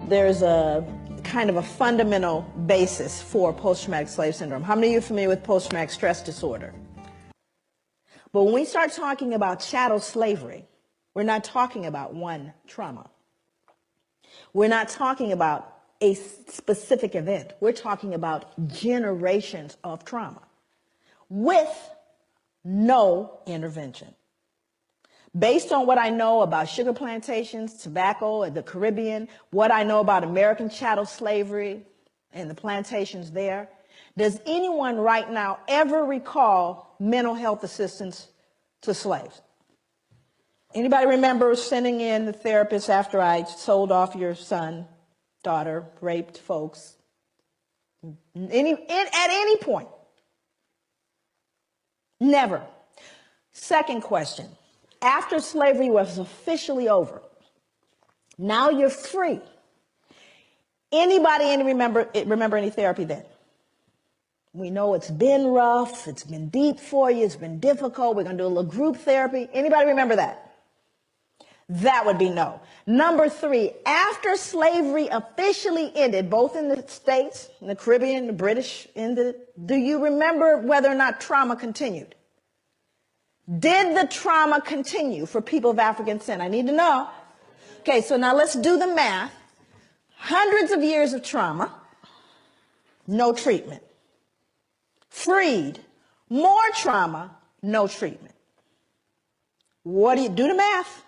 there's a kind of a fundamental basis for post-traumatic slave syndrome. How many of you are familiar with post-traumatic stress disorder? But when we start talking about chattel slavery, we're not talking about one trauma. We're not talking about a specific event. We're talking about generations of trauma with no intervention. Based on what I know about sugar plantations, tobacco, the Caribbean, what I know about American chattel slavery and the plantations there, does anyone right now ever recall mental health assistance to slaves? Anybody remember sending in the therapist after I sold off your son, daughter, raped folks? At any point? Never. Second question. After slavery was officially over, now you're free. Anybody remember any therapy then? We know it's been rough, it's been deep for you, it's been difficult. We're going to do a little group therapy. Anybody remember that? That would be no. Number three, after slavery officially ended, both in the States, in the Caribbean, the British ended, do you remember whether or not trauma continued? Did the trauma continue for people of African descent? I need to know. Okay, so now let's do the math. Hundreds of years of trauma, no treatment. Freed, more trauma, no treatment. What do you do the math?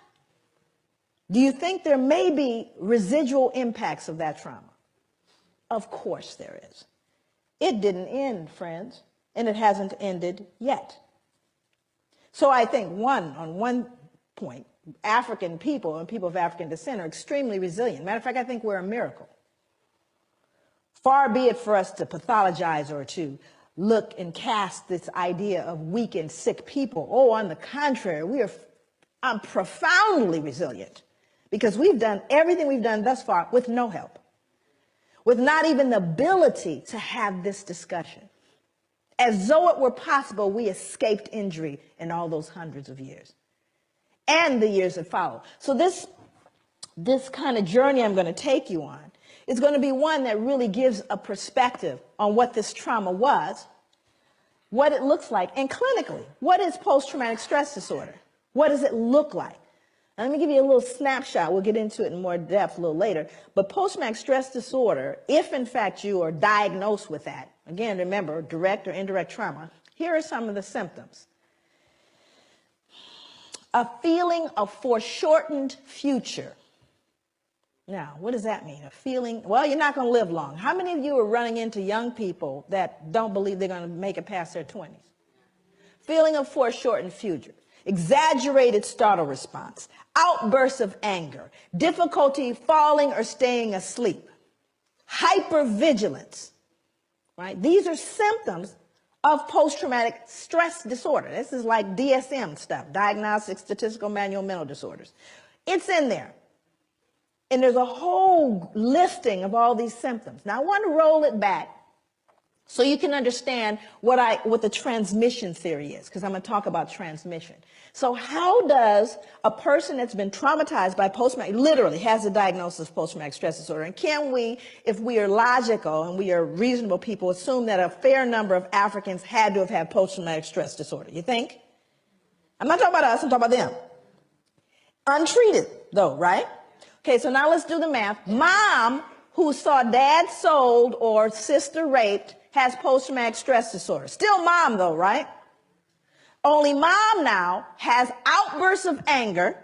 Do you think there may be residual impacts of that trauma? Of course there is. It didn't end, friends, and it hasn't ended yet. So I think on one point, African people and people of African descent are extremely resilient. Matter of fact, I think we're a miracle. Far be it for us to pathologize or to look and cast this idea of weak and sick people. Oh, on the contrary, I'm profoundly resilient because we've done everything we've done thus far with no help, with not even the ability to have this discussion. As though it were possible, we escaped injury in all those hundreds of years and the years that follow. So this kind of journey I'm going to take you on is going to be one that really gives a perspective on what this trauma was, what it looks like, and clinically, what is post-traumatic stress disorder? What does it look like? Now, let me give you a little snapshot. We'll get into it in more depth a little later. But post-traumatic stress disorder, if in fact you are diagnosed with that, again, remember, direct or indirect trauma, here are some of the symptoms. A feeling of foreshortened future. Now, what does that mean? A feeling, well, you're not going to live long. How many of you are running into young people that don't believe they're going to make it past their 20s? Feeling of foreshortened future. Exaggerated startle response. Outbursts of anger. Difficulty falling or staying asleep. Hypervigilance. Right? These are symptoms of post-traumatic stress disorder. This is like DSM stuff, Diagnostic Statistical Manual Mental Disorders. It's in there. And there's a whole listing of all these symptoms. Now, I want to roll it back so you can understand what the transmission theory is, because I'm going to talk about transmission. So how does a person that's been traumatized by post-traumatic, literally has a diagnosis of post-traumatic stress disorder, and can we, if we are logical and we are reasonable people, assume that a fair number of Africans had to have had post-traumatic stress disorder? You think? I'm not talking about us, I'm talking about them. Untreated, though, right? Okay, so now let's do the math. Mom, who saw dad sold or sister raped, has post-traumatic stress disorder. Still mom, though, right? Only mom now has outbursts of anger,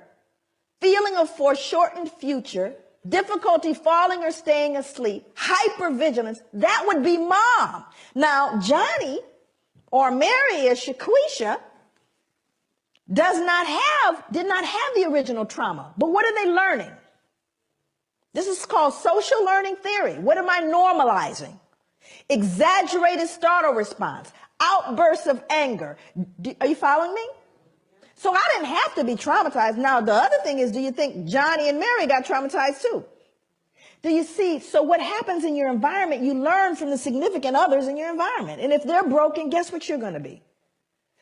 feeling of foreshortened future, difficulty falling or staying asleep, hypervigilance. That would be mom. Now, Johnny or Mary or Shaquisha did not have the original trauma. But what are they learning? This is called social learning theory. What am I normalizing? Exaggerated startle response, outbursts of anger. Are you following me? So I didn't have to be traumatized. Now, the other thing is, do you think Johnny and Mary got traumatized too? Do you see? So what happens in your environment, you learn from the significant others in your environment. And if they're broken, guess what you're going to be?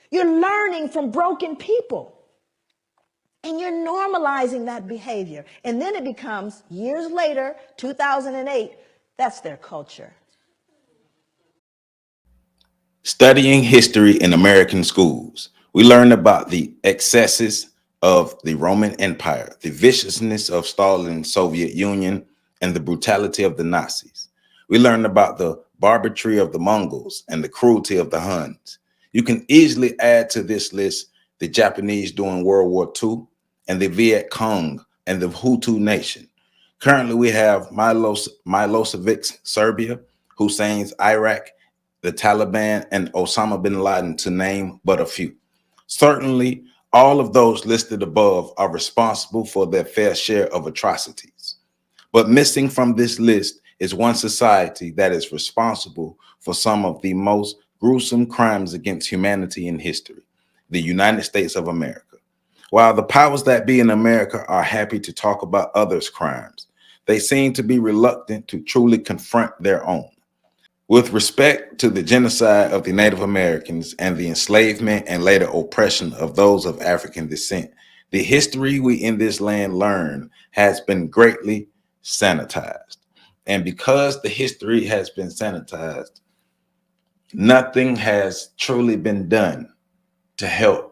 You're learning from broken people. And you're normalizing that behavior. And then it becomes, years later, 2008, that's their culture. Studying history in American schools, we learn about the excesses of the Roman Empire, the viciousness of Stalin's Soviet Union, and the brutality of the Nazis. We learn about the barbarity of the Mongols and the cruelty of the Huns. You can easily add to this list the Japanese during World War II and the Viet Cong and the Hutu nation. Currently, we have Milosevic's Serbia, Hussein's Iraq, the Taliban, and Osama bin Laden, to name but a few. Certainly, all of those listed above are responsible for their fair share of atrocities. But missing from this list is one society that is responsible for some of the most gruesome crimes against humanity in history, the United States of America. While the powers that be in America are happy to talk about others' crimes, they seem to be reluctant to truly confront their own. With respect to the genocide of the Native Americans and the enslavement and later oppression of those of African descent, the history we in this land learn has been greatly sanitized. And because the history has been sanitized, nothing has truly been done to help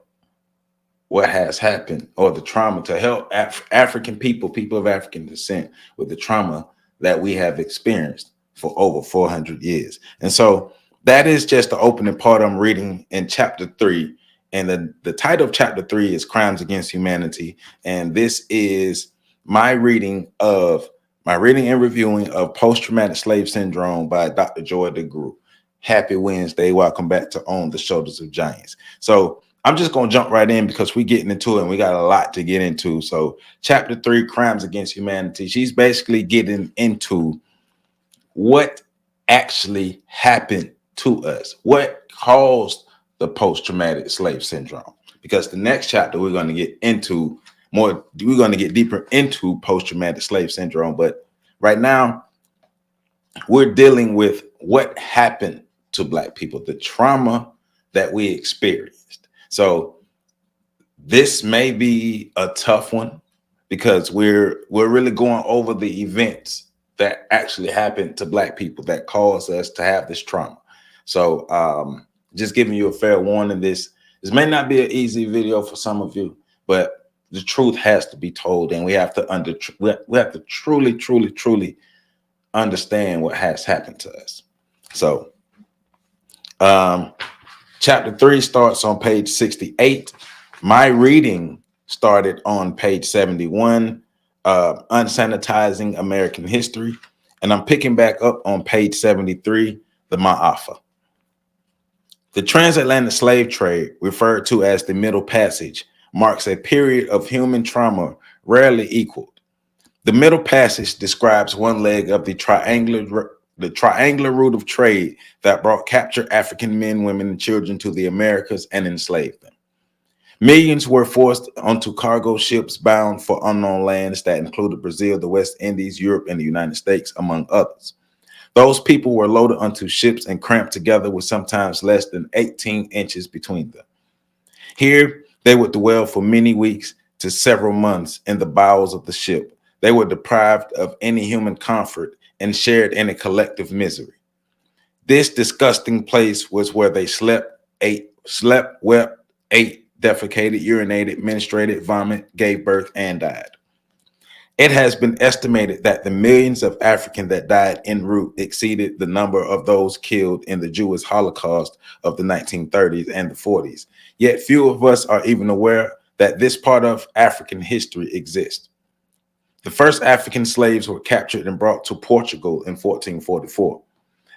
what has happened, or the trauma, to help African people of African descent with the trauma that we have experienced for over 400 years. And so that is just the opening part I'm reading in chapter 3. And the title of chapter 3 is Crimes Against Humanity. And this is my reading and reviewing of Post-Traumatic Slave Syndrome by Dr. Joy Degruy. Happy Wednesday. Welcome back to On the Shoulders of Giants. So I'm just going to jump right in because we're getting into it and we got a lot to get into. So chapter 3, Crimes Against Humanity, she's basically getting into what actually happened to us, what caused the post-traumatic slave syndrome. Because the next chapter we're going to get into more, we're going to get deeper into post-traumatic slave syndrome. But right now, we're dealing with what happened to Black people, the trauma that we experienced. So this may be a tough one because we're really going over the events that actually happened to Black people that caused us to have this trauma. So just giving you a fair warning, this may not be an easy video for some of you, but the truth has to be told, and we have to truly understand what has happened to us. So chapter 3 starts on page 68. My reading started on page 71, Unsanitizing American History. And I'm picking back up on page 73, the Ma'afa. The transatlantic slave trade, referred to as the Middle Passage, marks a period of human trauma rarely equaled. The Middle Passage describes one leg of the triangular route of trade that brought captured African men, women, and children to the Americas and enslaved them. Millions were forced onto cargo ships bound for unknown lands that included Brazil, the West Indies, Europe, and the United States, among others. Those people were loaded onto ships and cramped together with sometimes less than 18 inches between them. Here, they would dwell for many weeks to several months in the bowels of the ship. They were deprived of any human comfort and shared in a collective misery. This disgusting place was where they slept, wept, ate, defecated, urinated, menstruated, vomited, gave birth, and died. It has been estimated that the millions of Africans that died en route exceeded the number of those killed in the Jewish Holocaust of the 1930s and the 40s. Yet few of us are even aware that this part of African history exists. The first African slaves were captured and brought to Portugal in 1444.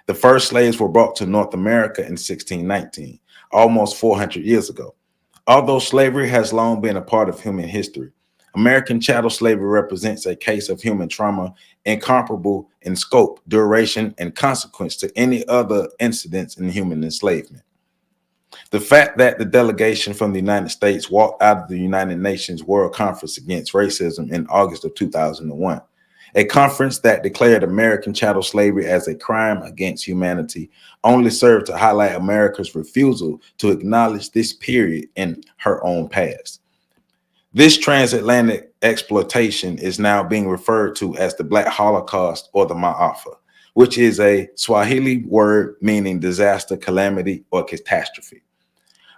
The first slaves were brought to North America in 1619, almost 400 years ago. Although slavery has long been a part of human history, American chattel slavery represents a case of human trauma incomparable in scope, duration, and consequence to any other incidents in human enslavement. The fact that the delegation from the United States walked out of the United Nations World Conference Against Racism in August of 2001, a conference that declared American chattel slavery as a crime against humanity, only served to highlight America's refusal to acknowledge this period in her own past. This transatlantic exploitation is now being referred to as the Black Holocaust or the Ma'afa, which is a Swahili word meaning disaster, calamity, or catastrophe.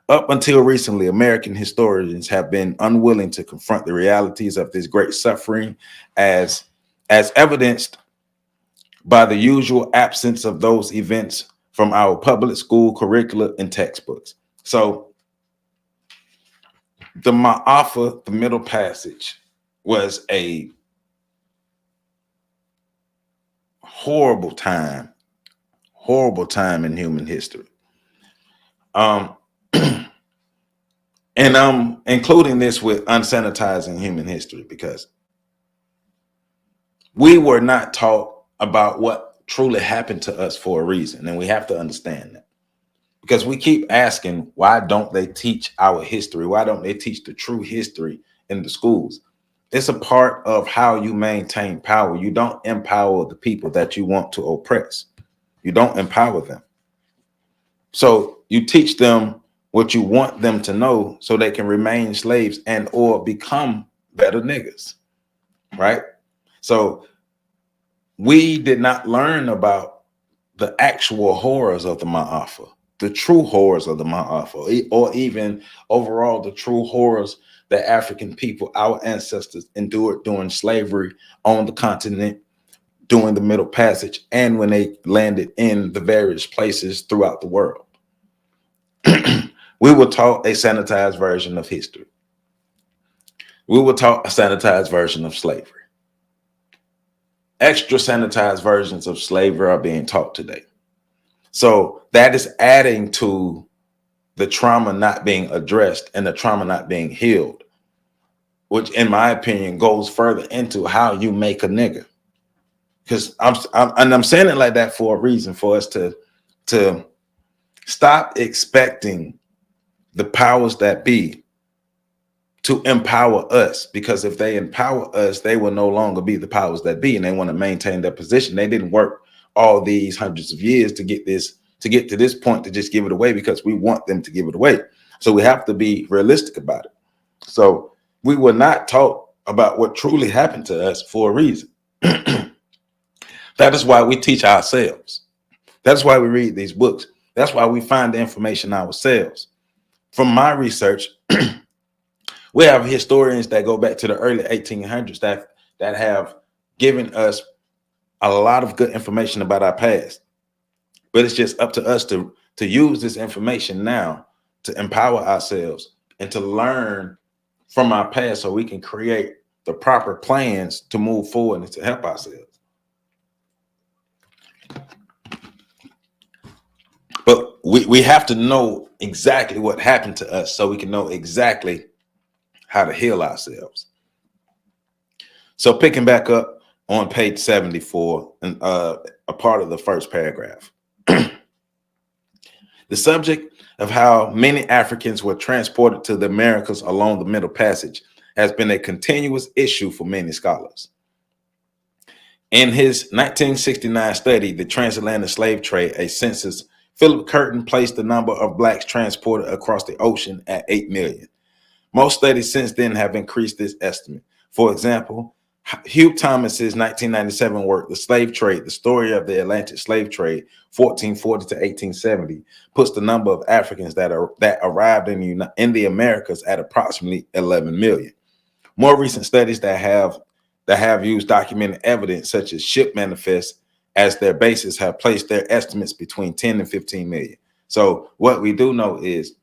Up until recently, American historians have been unwilling to confront the realities of this great suffering as evidenced by the usual absence of those events from our public school curricula and textbooks. So the Ma'afa, the Middle Passage, was a horrible time in human history. And I'm including this with unsanitizing human history because we were not taught about what truly happened to us for a reason. And we have to understand that because we keep asking, why don't they teach our history? Why don't they teach the true history in the schools? It's a part of how you maintain power. You don't empower the people that you want to oppress. You don't empower them. So you teach them what you want them to know so they can remain slaves and or become better niggas, right? So we did not learn about the actual horrors of the Ma'afa, the true horrors of the Ma'afa, or even overall the true horrors that African people, our ancestors, endured during slavery on the continent, during the Middle Passage, and when they landed in the various places throughout the world. We were taught a sanitized version of history. We were taught a sanitized version of slavery. Extra sanitized versions of slavery are being taught today. So that is adding to the trauma not being addressed and the trauma not being healed, which in my opinion goes further into how you make a nigga. Because I'm saying it like that for a reason, for us to stop expecting the powers that be to empower us, because if they empower us, they will no longer be the powers that be, and they want to maintain their position. They didn't work all these hundreds of years to get to this point to just give it away because we want them to give it away. So we have to be realistic about it. So we were not taught about what truly happened to us for a reason. That is why we teach ourselves. That's why we read these books. That's why we find the information ourselves. From my research, we have historians that go back to the early 1800s that have given us a lot of good information about our past. But it's just up to us to use this information now to empower ourselves and to learn from our past so we can create the proper plans to move forward and to help ourselves. But we have to know exactly what happened to us so we can know exactly how to heal ourselves. So picking back up on page 74, and a part of the first paragraph. The subject of how many Africans were transported to the Americas along the Middle Passage has been a continuous issue for many scholars. In his 1969 study, The Transatlantic Slave Trade, a census, Philip Curtin placed the number of blacks transported across the ocean at 8 million. Most studies since then have increased this estimate. For example, Hugh Thomas's 1997 work, The Slave Trade, The Story of the Atlantic Slave Trade, 1440 to 1870, puts the number of Africans that arrived in the Americas at approximately 11 million. More recent studies that have used documented evidence, such as ship manifests as their basis, have placed their estimates between 10 and 15 million. So what we do know is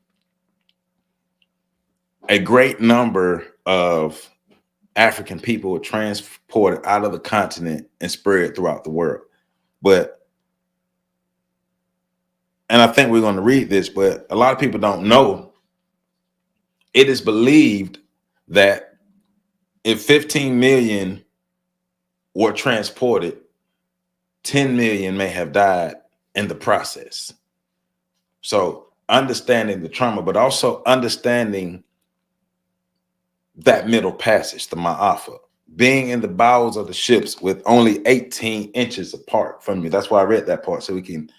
a great number of African people were transported out of the continent and spread throughout the world. And I think we're going to read this, but a lot of people don't know. It is believed that if 15 million were transported, 10 million may have died in the process. So understanding the trauma, but also understanding that Middle Passage, the Ma'afa, being in the bowels of the ships with only 18 inches apart from you. That's why I read that part, so we can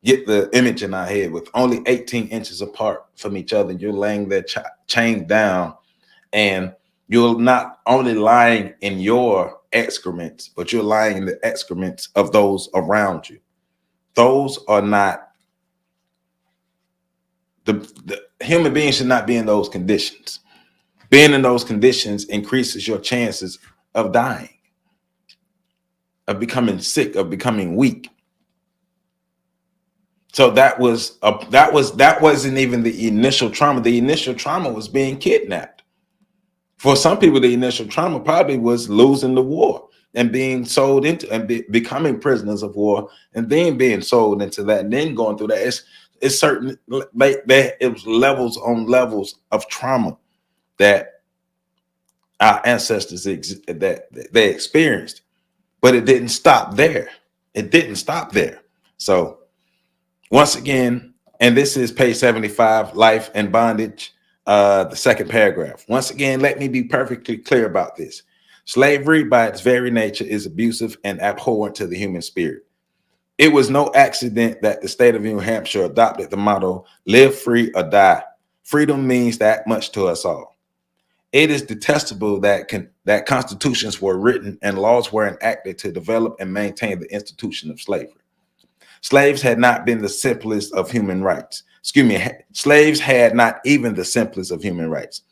get the image in our head. With only 18 inches apart from each other, you're laying there chained down, and You're not only lying in your excrements, but you're lying in the excrements of those around you. Those are not the human beings should not be in those conditions. Being in those conditions increases your chances of dying, of becoming sick, of becoming weak. So that wasn't even the initial trauma. The initial trauma was being kidnapped. For some people, the initial trauma probably was losing the war and being sold into and becoming prisoners of war, and then being sold into that, and then going through that. It's certain, like that. It was levels on levels of trauma that our ancestors that they experienced, but it didn't stop there. It didn't stop there. So once again, and this is page 75, Life and Bondage, the second paragraph. Once again, let me be perfectly clear about this. Slavery, by its very nature, is abusive and abhorrent to the human spirit. It was no accident that the state of New Hampshire adopted the motto, live free or die. Freedom means that much to us all. It is detestable that constitutions were written and laws were enacted to develop and maintain the institution of slavery. Slaves had not been the simplest of human rights. Slaves had not even the simplest of human rights.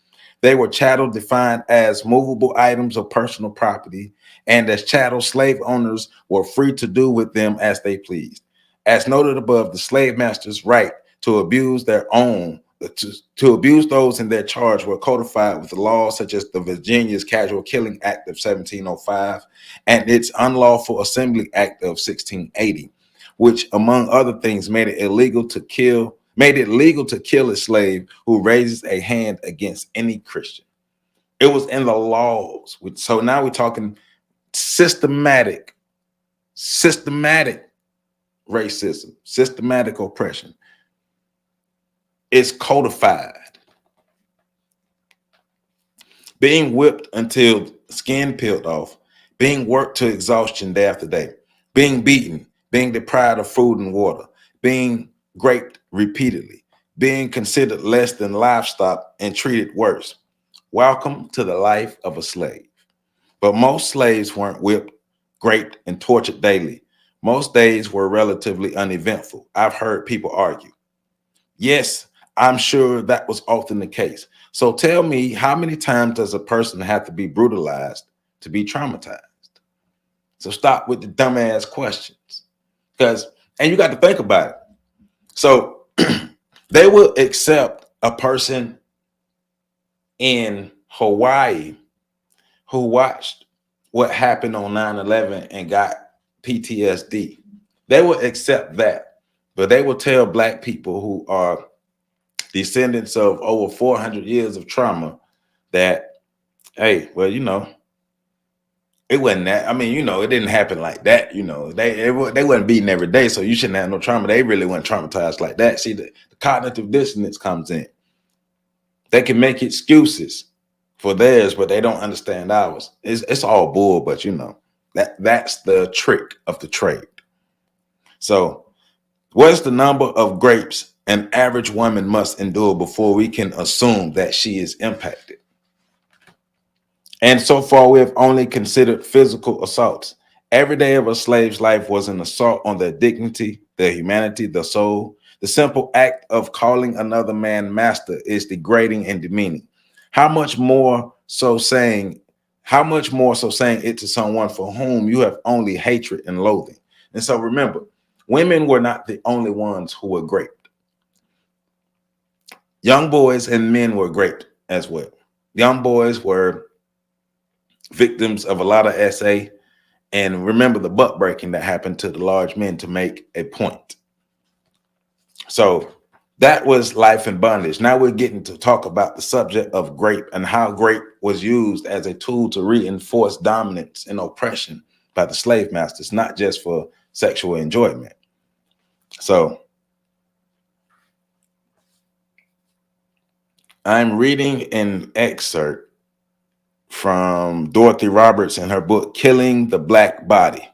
They were chattel defined as movable items of personal property, and as chattel, slave owners were free to do with them as they pleased. As noted above, the slave master's right to abuse to abuse those in their charge were codified with laws such as the Virginia's Casual Killing Act of 1705 and its Unlawful Assembly Act of 1680. Which, among other things, made it legal to kill a slave who raises a hand against any Christian. It was in the laws. So now we're talking systematic racism, systematic oppression. It's codified. Being whipped until skin peeled off, being worked to exhaustion day after day, being beaten, being deprived of food and water, being raped repeatedly, being considered less than livestock and treated worse. Welcome to the life of a slave. But most slaves weren't whipped, raped, and tortured daily. Most days were relatively uneventful. I've heard people argue. Yes, I'm sure that was often the case. So tell me, how many times does a person have to be brutalized to be traumatized? So stop with the dumbass questions. And you got to think about it. So they will accept a person in Hawaii who watched what happened on 9/11 and got PTSD. They will accept that, but they will tell Black people who are descendants of over 400 years of trauma that, hey, well, it wasn't that. I mean, it didn't happen like that. They wasn't beating every day, so you shouldn't have no trauma. They really weren't traumatized like that. See, the cognitive dissonance comes in. They can make excuses for theirs, but they don't understand ours. It's all bull, but that's the trick of the trade. So, what's the number of grapes an average woman must endure before we can assume that she is impacted? And so far, we have only considered physical assaults. Every day of a slave's life was an assault on their dignity, their humanity, their soul. The simple act of calling another man master is degrading and demeaning. How much more so saying it to someone for whom you have only hatred and loathing? And so remember, women were not the only ones who were raped. Young boys and men were raped as well. Young boys were victims of a lot of SA, and remember the butt breaking that happened to the large men to make a point. So that was life in bondage. Now we're getting to talk about the subject of grape and how grape was used as a tool to reinforce dominance and oppression by the slave masters, not just for sexual enjoyment. So I'm reading an excerpt from Dorothy Roberts in her book, Killing the Black Body.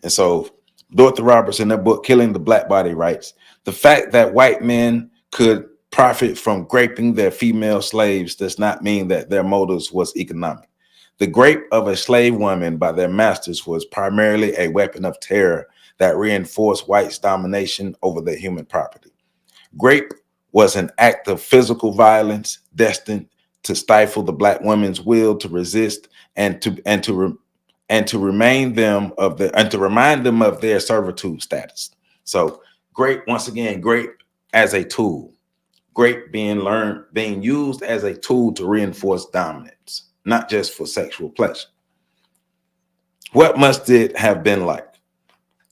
And so Dorothy Roberts in her book, Killing the Black Body, writes, the fact that white men could profit from graping their female slaves does not mean that their motives was economic. The grape of a slave woman by their masters was primarily a weapon of terror that reinforced whites' domination over their human property. Grape was an act of physical violence destined to stifle the black woman's will to resist and to remind them of their servitude status. So grape, once again, grape as a tool, grape being used as a tool to reinforce dominance, not just for sexual pleasure. What must it have been like?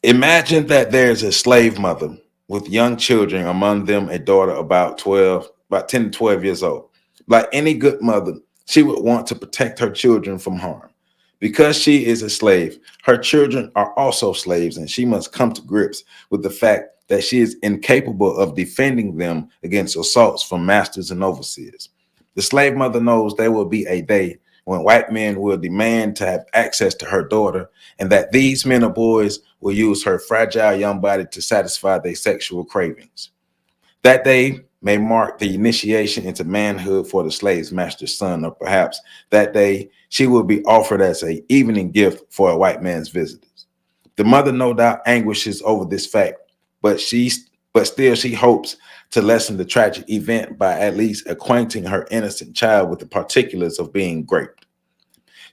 Imagine that there's a slave mother with young children, among them a daughter about 10 to 12 years old. Like any good mother, she would want to protect her children from harm. Because she is a slave, her children are also slaves, and she must come to grips with the fact that she is incapable of defending them against assaults from masters and overseers. The slave mother knows there will be a day when white men will demand to have access to her daughter, and that these men or boys will use her fragile young body to satisfy their sexual cravings. That day may mark the initiation into manhood for the slave's master's son, or perhaps that day she will be offered as an evening gift for a white man's visitors. The mother no doubt anguishes over this fact, but still she hopes to lessen the tragic event by at least acquainting her innocent child with the particulars of being raped.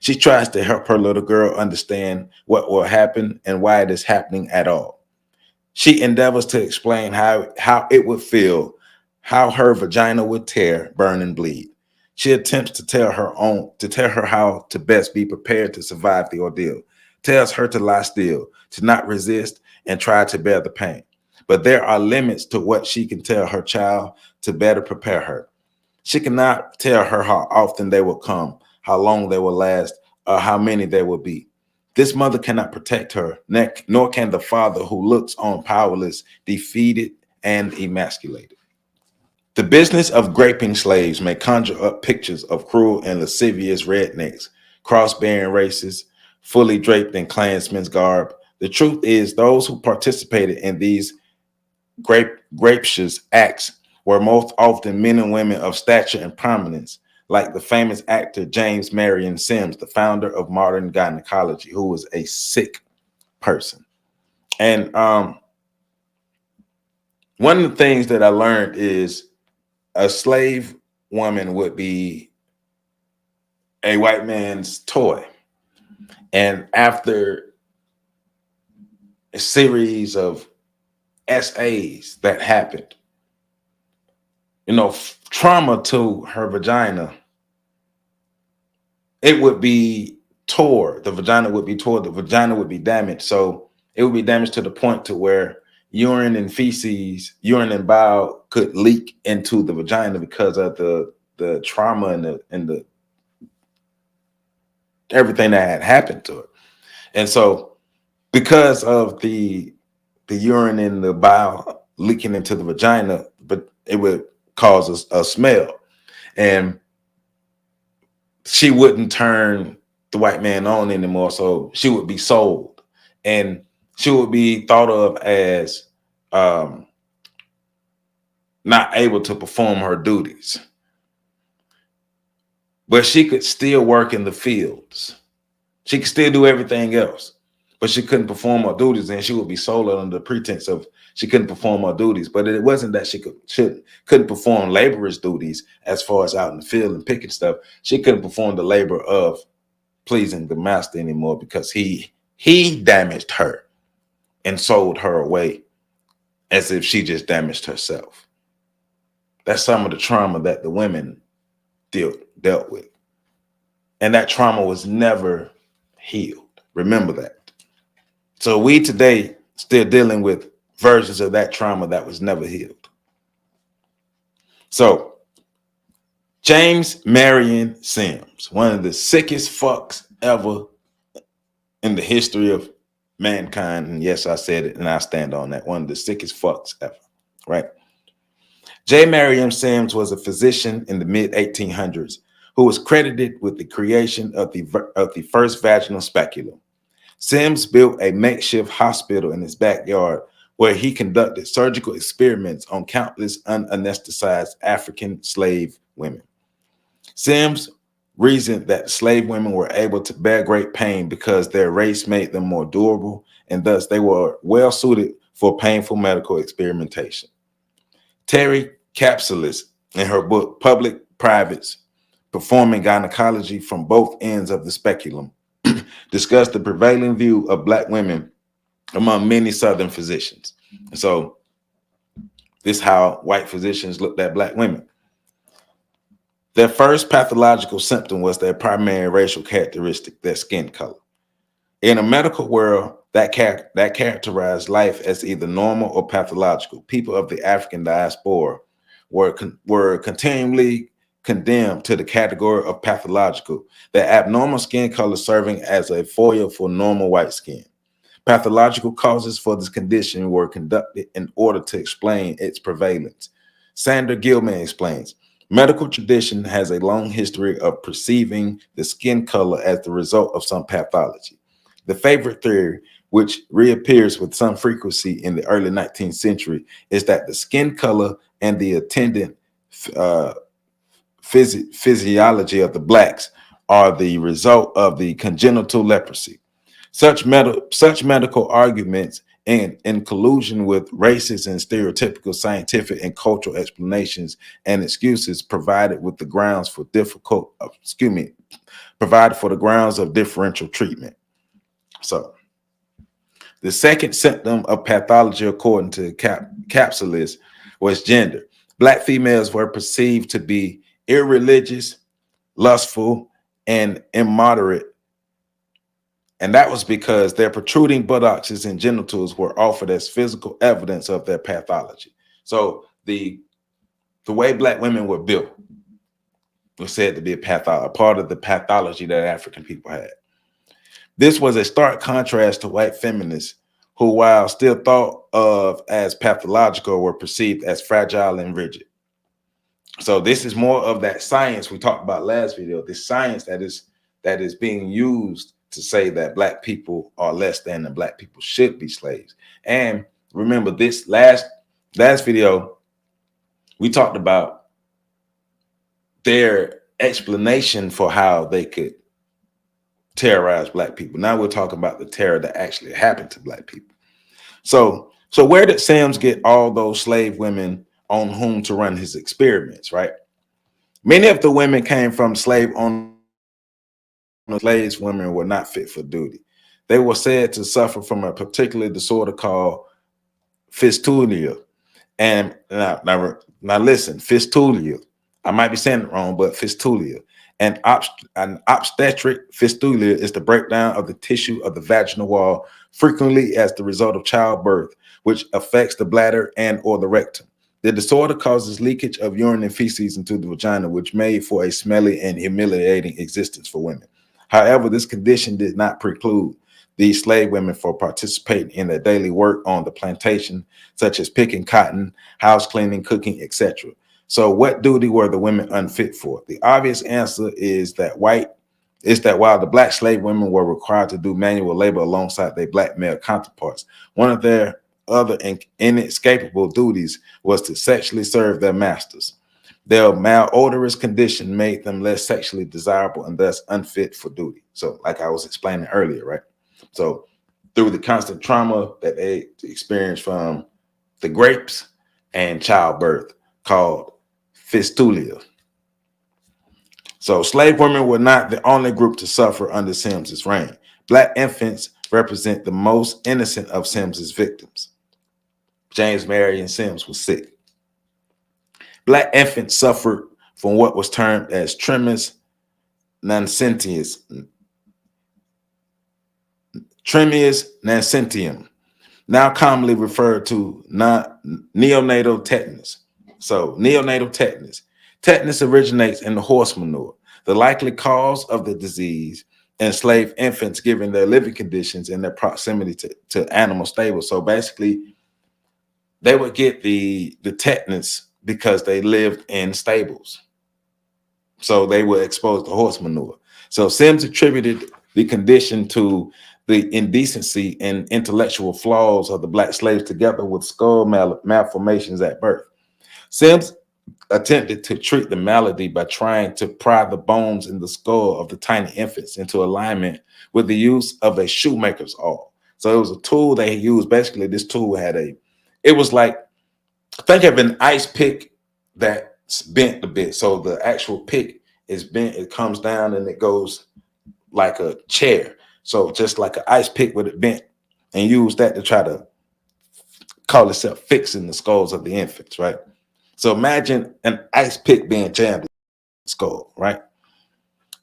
She tries to help her little girl understand what will happen and why it is happening at all. She endeavors to explain how it would feel, how her vagina would tear, burn, and bleed. She attempts to tell her how to best be prepared to survive the ordeal. Tells her to lie still, to not resist, and try to bear the pain. But there are limits to what she can tell her child to better prepare her. She cannot tell her how often they will come, how long they will last, or how many there will be. This mother cannot protect her, nor can the father who looks on powerless, defeated, and emasculated. The business of graping slaves may conjure up pictures of cruel and lascivious rednecks, cross-bearing races, fully draped in Klansmen's garb. The truth is, those who participated in these gracious acts were most often men and women of stature and prominence, like the famous actor James Marion Sims, the founder of modern gynecology, who was a sick person. And one of the things that I learned is a slave woman would be a white man's toy. And after a series of SAs that happened, trauma to her vagina, it would be tore. The vagina would be tore. The vagina would be damaged. So it would be damaged to the point to where urine and feces, urine and bile could leak into the vagina because of the trauma and the everything that had happened to it. And so because of the urine and the bile leaking into the vagina, but it would cause a smell. And she wouldn't turn the white man on anymore. So she would be sold, and she would be thought of as not able to perform her duties. But she could still work in the fields. She could still do everything else, but she couldn't perform her duties, and she would be sold under the pretense of she couldn't perform her duties. But it wasn't that she couldn't perform laborer's duties as far as out in the field and picking stuff. She couldn't perform the labor of pleasing the master anymore because he damaged her and sold her away as if she just damaged herself. That's some of the trauma that the women dealt with. And that trauma was never healed. Remember that. So we today still dealing with versions of that trauma that was never healed. So James Marion Sims, one of the sickest fucks ever in the history of mankind. And yes, I said it, and I stand on that. One of the sickest fucks ever, right? J. Marion Sims was a physician in the mid-1800s who was credited with the creation of the first vaginal speculum. Sims built a makeshift hospital in his backyard where he conducted surgical experiments on countless unanesthetized African slave women. Sims reasoned that slave women were able to bear great pain because their race made them more durable, and thus they were well suited for painful medical experimentation. Terry Capsulis, in her book Public Privates, Performing Gynecology from Both Ends of the Speculum, discussed the prevailing view of Black women among many Southern physicians. And so this is how white physicians looked at Black women. Their first pathological symptom was their primary racial characteristic, their skin color. In a medical world, that characterized life as either normal or pathological. People of the African diaspora were continually condemned to the category of pathological, their abnormal skin color serving as a foil for normal white skin. Pathological causes for this condition were conducted in order to explain its prevalence. Sandra Gilman explains, medical tradition has a long history of perceiving the skin color as the result of some pathology. The favorite theory, which reappears with some frequency in the early 19th century, is that the skin color and the attendant physiology of the Blacks are the result of the congenital leprosy. Such medical arguments in collusion with racist and stereotypical scientific and cultural explanations and excuses provided the grounds of differential treatment. So the second symptom of pathology, according to Capsulis, was gender. Black females were perceived to be irreligious, lustful, and immoderate. And that was because their protruding buttocks and genitals were offered as physical evidence of their pathology. So the way Black women were built was said to be a part of the pathology that African people had. This was a stark contrast to white feminists who, while still thought of as pathological, were perceived as fragile and rigid. So this is more of that science we talked about last video, this science that is being used to say that Black people are less than and Black people should be slaves. And remember, this last video, we talked about their explanation for how they could terrorize Black people. Now we're talking about the terror that actually happened to Black people. So where did Sims get all those slave women on whom to run his experiments, right? Many of the women came from slave owners. Slaves women were not fit for duty. They were said to suffer from a particular disorder called fistulia. And now listen, fistulia. I might be saying it wrong, but fistulia. An obstetric fistula is the breakdown of the tissue of the vaginal wall, frequently as the result of childbirth, which affects the bladder and or the rectum. The disorder causes leakage of urine and feces into the vagina, which made for a smelly and humiliating existence for women. However, this condition did not preclude these slave women from participating in their daily work on the plantation, such as picking cotton, house cleaning, cooking, etc. So what duty were the women unfit for? The obvious answer is that while the Black slave women were required to do manual labor alongside their Black male counterparts, one of their other inescapable duties was to sexually serve their masters. Their malodorous condition made them less sexually desirable and thus unfit for duty. So like I was explaining earlier, right? So through the constant trauma that they experienced from the grapes and childbirth, called fistulia. So slave women were not the only group to suffer under Sims's reign. Black infants represent the most innocent of Sims's victims. James Marion Sims was sick. Black infants suffered from what was termed as tremens nascentium, now commonly referred to neonatal tetanus. So neonatal tetanus. Tetanus originates in the horse manure. The likely cause of the disease enslaved infants given their living conditions and their proximity to animal stables. So basically, they would get the tetanus because they lived in stables. So they were exposed to horse manure. So Sims attributed the condition to the indecency and intellectual flaws of the black slaves together with skull malformations at birth. Sims attempted to treat the malady by trying to pry the bones in the skull of the tiny infants into alignment with the use of a shoemaker's awl. So it was a tool they used. Basically, this tool had it was like, think of an ice pick that's bent a bit. So the actual pick is bent, it comes down and it goes like a chair. So just like an ice pick with it bent, and use that to try to call itself fixing the skulls of the infants, right? So imagine an ice pick being jammed in the skull, right?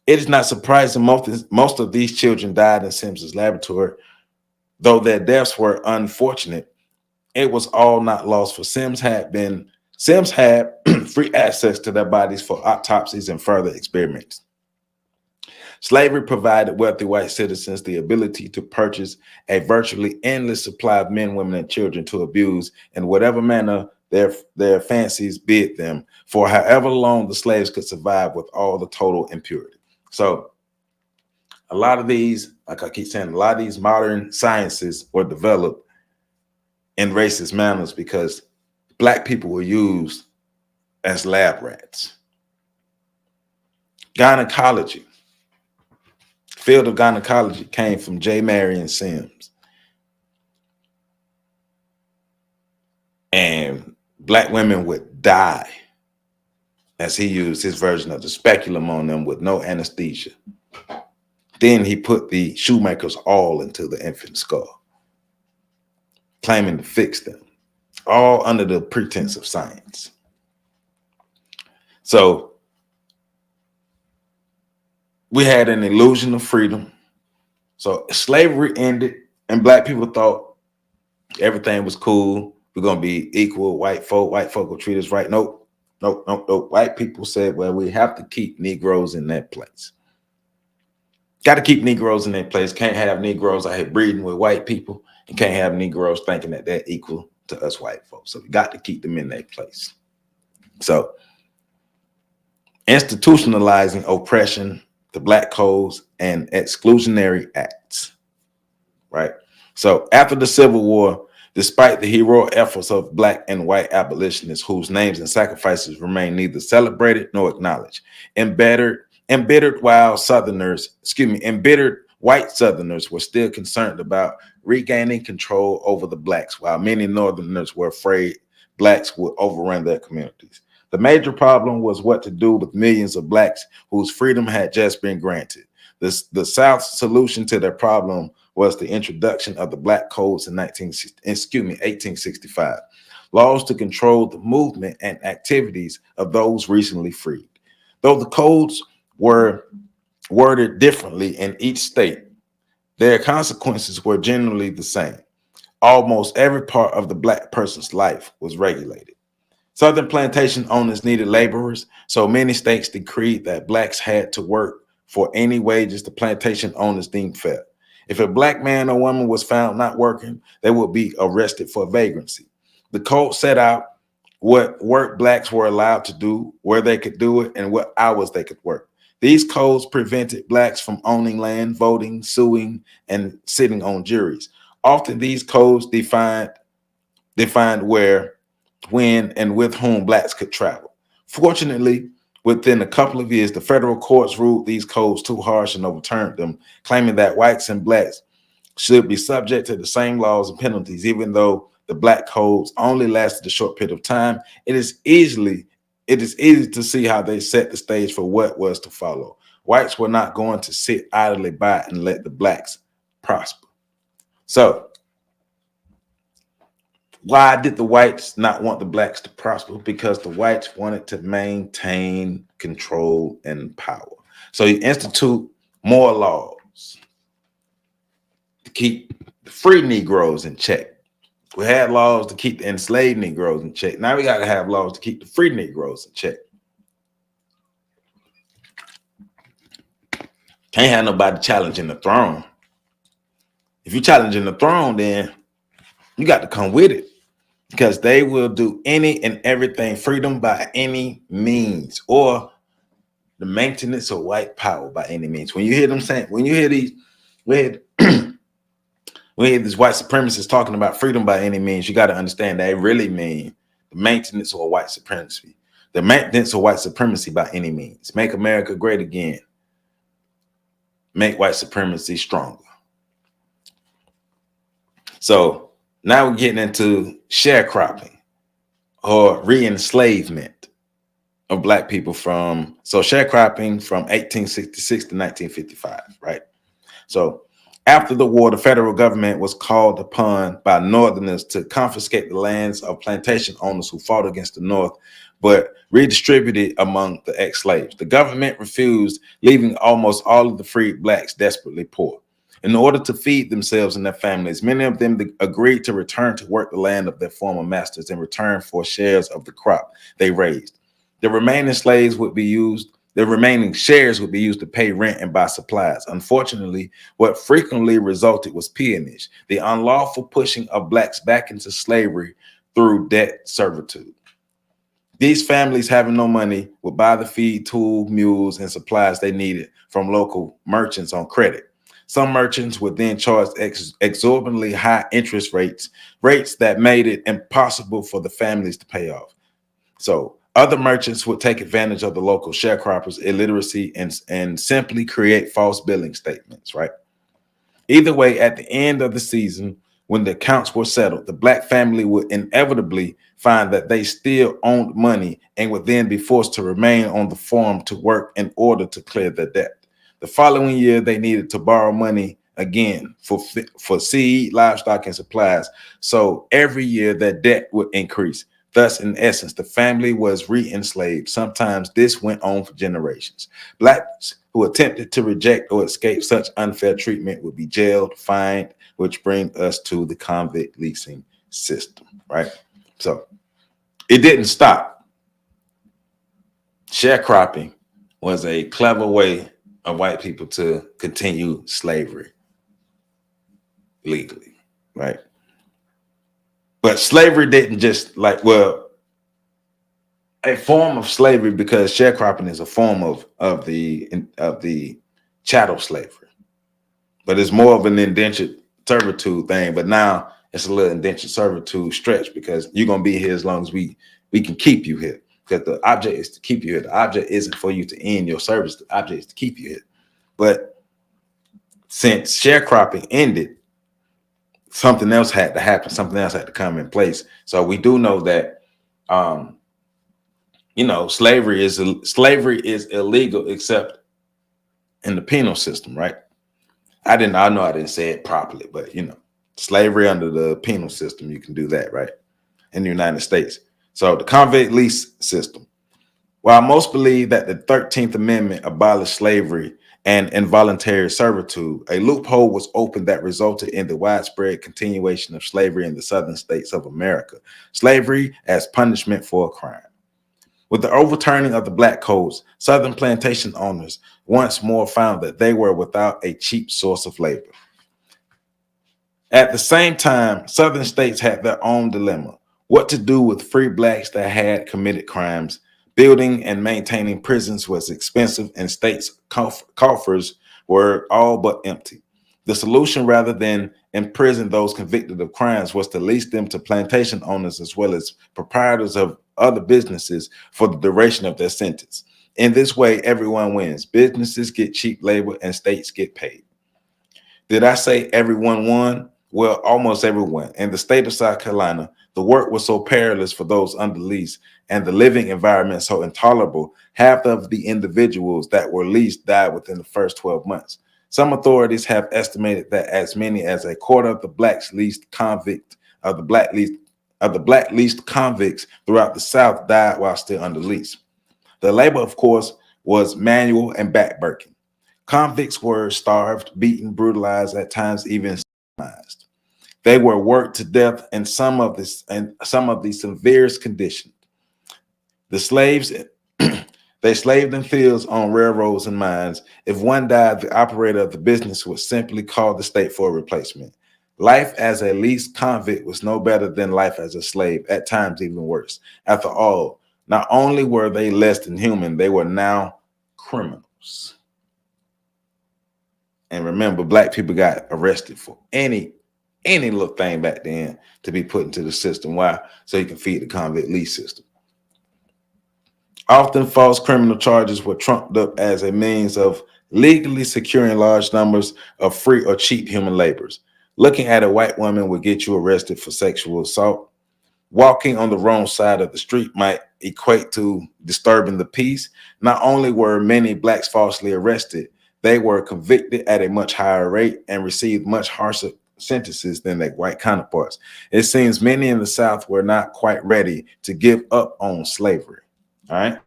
It is not surprising most of these children died in Sims's laboratory. Though their deaths were unfortunate, it was all not lost, for Sims had free access to their bodies for autopsies and further experiments. Slavery provided wealthy white citizens the ability to purchase a virtually endless supply of men, women, and children to abuse in whatever manner their fancies bid them, for however long the slaves could survive with all the total impurity. So a lot of these, like I keep saying, a lot of these modern sciences were developed in racist manners because black people were used as lab rats. Gynecology. Field of gynecology came from J. Marion Sims. And black women would die as he used his version of the speculum on them with no anesthesia. Then he put the shoemaker's awl into the infant skull, claiming to fix them, all under the pretense of science. So we had an illusion of freedom. So slavery ended and black people thought everything was cool. We're going to be equal. White folk will treat us right. Nope. White people said, well, we have to keep Negroes in that place. Got to keep Negroes in their place. Can't have Negroes out here breeding with white people. And can't have Negroes thinking that they're equal to us white folks. So we got to keep them in their place. So institutionalizing oppression, the black codes, and exclusionary acts, right? So after the Civil War, despite the heroic efforts of black and white abolitionists whose names and sacrifices remain neither celebrated nor acknowledged, embittered white Southerners were still concerned about regaining control over the blacks, while many Northerners were afraid blacks would overrun their communities. The major problem was what to do with millions of blacks whose freedom had just been granted. The South's solution to their problem was the introduction of the Black Codes in 1865, laws to control the movement and activities of those recently freed. Though the codes were worded differently in each state, their consequences were generally the same. Almost every part of the black person's life was regulated. Southern plantation owners needed laborers, so many states decreed that blacks had to work for any wages the plantation owners deemed fair. If a black man or woman was found not working, they would be arrested for vagrancy. The code set out what work blacks were allowed to do, where they could do it, and what hours they could work. These codes prevented blacks from owning land, voting, suing, and sitting on juries. Often these codes defined where, when, and with whom blacks could travel. Fortunately, within a couple of years, the federal courts ruled these codes too harsh and overturned them, claiming that whites and blacks should be subject to the same laws and penalties. Even though the black codes only lasted a short period of time, it is easy to see how they set the stage for what was to follow. Whites were not going to sit idly by and let the blacks prosper. So why did the whites not want the blacks to prosper? Because the whites wanted to maintain control and power. So you institute more laws to keep the free Negroes in check. We had laws to keep the enslaved Negroes in check. Now we got to have laws to keep the free Negroes in check. Can't have nobody challenging the throne. If you're challenging the throne, then you got to come with it, because they will do any and everything, freedom by any means, or the maintenance of white power by any means. When you hear them saying, when you hear these, We hear these white supremacists talking about freedom by any means. You got to understand they really mean the maintenance of white supremacy. The maintenance of white supremacy by any means. Make America great again. Make white supremacy stronger. So now we're getting into sharecropping or re-enslavement of black people so sharecropping from 1866 to 1955, right? So after the war, the federal government was called upon by Northerners to confiscate the lands of plantation owners who fought against the North, but redistributed among the ex-slaves. The government refused, leaving almost all of the freed blacks desperately poor. In order to feed themselves and their families, many of them agreed to return to work the land of their former masters in return for shares of the crop they raised. The remaining shares would be used to pay rent and buy supplies. Unfortunately, what frequently resulted was peonage, the unlawful pushing of blacks back into slavery through debt servitude. These families, having no money, would buy the feed, tool, mules, and supplies they needed from local merchants on credit. Some merchants would then charge exorbitantly high interest rates that made it impossible for the families to pay off. So other merchants would take advantage of the local sharecroppers' illiteracy and simply create false billing statements, right? Either way, at the end of the season, when the accounts were settled, the black family would inevitably find that they still owned money and would then be forced to remain on the farm to work in order to clear their debt. The following year, they needed to borrow money again for seed, livestock, and supplies. So every year, their debt would increase. Thus, in essence, the family was re-enslaved. Sometimes this went on for generations. Blacks who attempted to reject or escape such unfair treatment would be jailed, fined, which brings us to the convict leasing system, right? So it didn't stop. Sharecropping was a clever way of white people to continue slavery legally, right? But slavery didn't just a form of slavery, because sharecropping is a form of the chattel slavery, but it's more of an indentured servitude thing. But now it's a little indentured servitude stretch, because you're gonna be here as long as we can keep you here, because the object is to keep you here. The object isn't for you to end your service. The object is to keep you here. But since sharecropping ended, something else had to happen. Something else had to come in place. So we do know that slavery is illegal except in the penal system, right? I know I didn't say it properly, but slavery under the penal system, you can do that, right? In the United States. So the convict lease system. While most believe that the 13th Amendment abolished slavery and involuntary servitude, a loophole was opened that resulted in the widespread continuation of slavery in the southern states of America. Slavery as punishment for a crime. With the overturning of the black codes, southern plantation owners once more found that they were without a cheap source of labor. At the same time, southern states had their own dilemma: what to do with free blacks that had committed crimes. Building and maintaining prisons was expensive, and states' coffers were all but empty. The solution, rather than imprison those convicted of crimes, was to lease them to plantation owners as well as proprietors of other businesses for the duration of their sentence. In this way, everyone wins. Businesses get cheap labor and states get paid. Did I say everyone won? Well, almost everyone. In the state of South Carolina, the work was so perilous for those under lease and the living environment so intolerable, half of the individuals that were leased died within the first 12 months. Some authorities have estimated that as many as a quarter of the black leased convicts throughout the South died while still under lease. The labor, of course, was manual and backbreaking. Convicts were starved, beaten, brutalized, at times even sterilized. They were worked to death in some of the severest conditions. The slaves, they slaved in fields, on railroads, and mines. If one died, the operator of the business would simply call the state for a replacement. Life as a leased convict was no better than life as a slave, at times even worse. After all, not only were they less than human, they were now criminals. And remember, black people got arrested for any any little thing back then to be put into the system. Why? So you can feed the convict lease system. Often false criminal charges were trumped up as a means of legally securing large numbers of free or cheap human laborers. Looking at a white woman would get you arrested for sexual assault. Walking on the wrong side of the street might equate to disturbing the peace. Not only were many blacks falsely arrested, they were convicted at a much higher rate and received much harsher sentences than their white counterparts. It seems many in the South were not quite ready to give up on slavery. All right.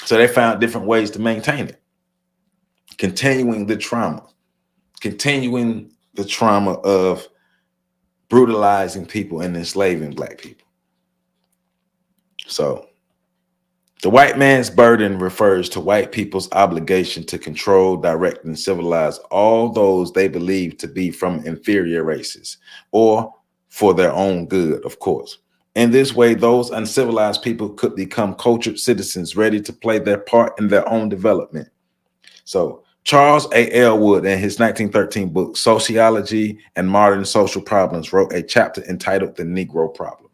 So they found different ways to maintain it, continuing the trauma of brutalizing people and enslaving black people. So the white man's burden refers to white people's obligation to control, direct, and civilize all those they believe to be from inferior races, or for their own good, of course. In this way, those uncivilized people could become cultured citizens ready to play their part in their own development. So Charles A. Elwood, in his 1913 book, Sociology and Modern Social Problems, wrote a chapter entitled The Negro Problem.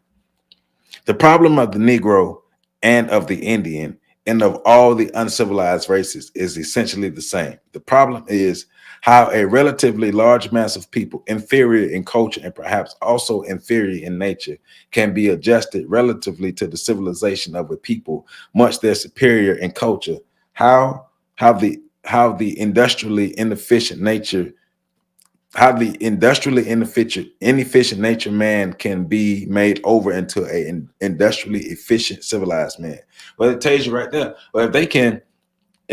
The problem of the Negro and of the Indian and of all the uncivilized races is essentially the same. The problem is how a relatively large mass of people, inferior in culture and perhaps also inferior in nature, can be adjusted relatively to the civilization of a people much their superior in culture. How the industrially inefficient nature man can be made over into an industrially efficient civilized man. Well, it tells you right there. Well, if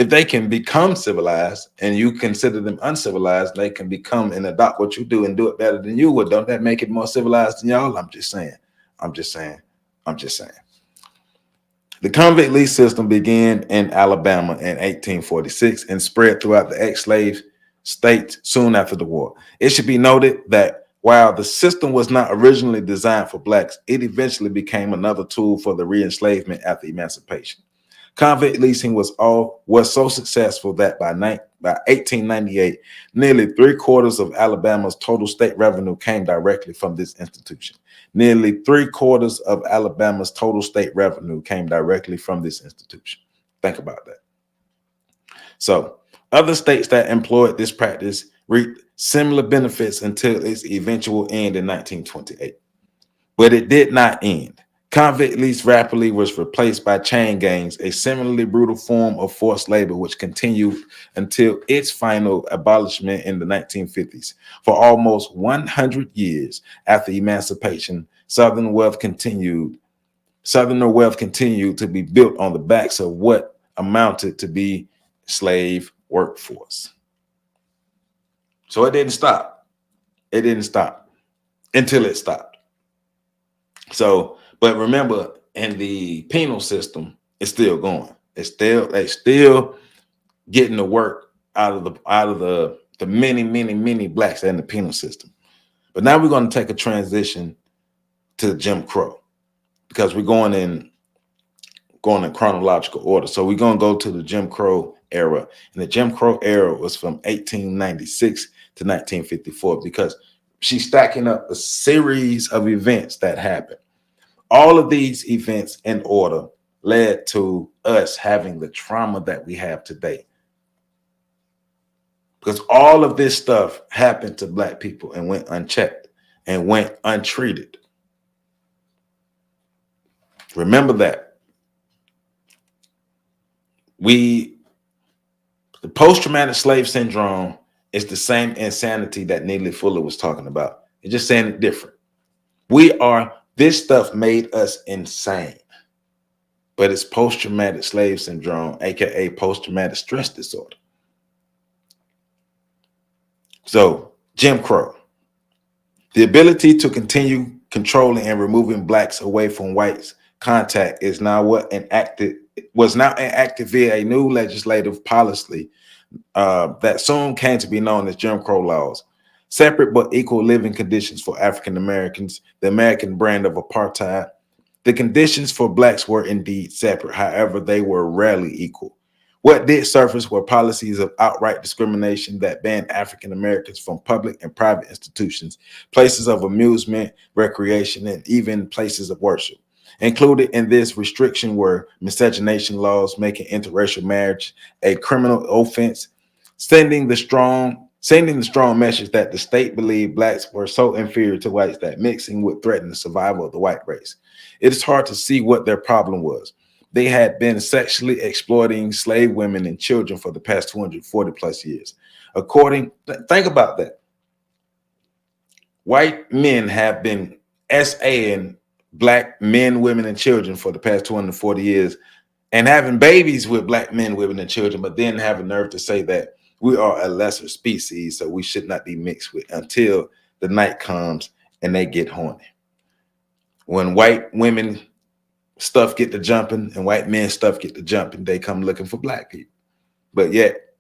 they can become civilized and you consider them uncivilized, they can become and adopt what you do and do it better than you would. Don't that make it more civilized than y'all? I'm just saying. The convict lease system began in Alabama in 1846 and spread throughout the ex-slave states soon after the war. It should be noted that while the system was not originally designed for blacks, it eventually became another tool for the re-enslavement after emancipation. Convict leasing was so successful that by 1898, nearly 3/4 of Alabama's total state revenue came directly from this institution. Nearly 3/4 of Alabama's total state revenue came directly from this institution. Think about that. So other states that employed this practice reaped similar benefits until its eventual end in 1928. But it did not end. Convict lease rapidly was replaced by chain gangs, a similarly brutal form of forced labor which continued until its final abolishment in the 1950s. For almost 100 years after emancipation, Southern wealth continued to be built on the backs of what amounted to be slave workforce. So it didn't stop. It didn't stop until it stopped. So, but remember, in the penal system, it's still going. They still getting the work out of the many blacks in the penal system. But now we're going to take a transition to Jim Crow because we're going in chronological order. So we're going to go to the Jim Crow era. And the Jim Crow era was from 1896 to 1954 because she's stacking up a series of events that happened. All of these events in order led to us having the trauma that we have today. Because all of this stuff happened to black people and went unchecked and went untreated. Remember that. The post-traumatic slave syndrome is the same insanity that Neely Fuller was talking about. It's just saying it different. This stuff made us insane, but it's post-traumatic slave syndrome, aka post-traumatic stress disorder. So Jim Crow, the ability to continue controlling and removing blacks away from whites contact was now enacted via a new legislative policy that soon came to be known as Jim Crow laws. Separate but equal living conditions for African Americans, the American brand of apartheid. The conditions for blacks were indeed separate. However, they were rarely equal. What did surface were policies of outright discrimination that banned African Americans from public and private institutions, places of amusement, recreation, and even places of worship. Included in this restriction were miscegenation laws making interracial marriage a criminal offense, sending the strong message that the state believed blacks were so inferior to whites that mixing would threaten the survival of the white race. It is hard to see what their problem was. They had been sexually exploiting slave women and children for the past 240 plus years. Think about that. White men have been SAing black men, women, and children for the past 240 years and having babies with black men, women, and children, but then have a nerve to say that we are a lesser species, so we should not be mixed with until the night comes and they get horny. When white women stuff get to jumping and white men stuff get to jumping, they come looking for black people. But yet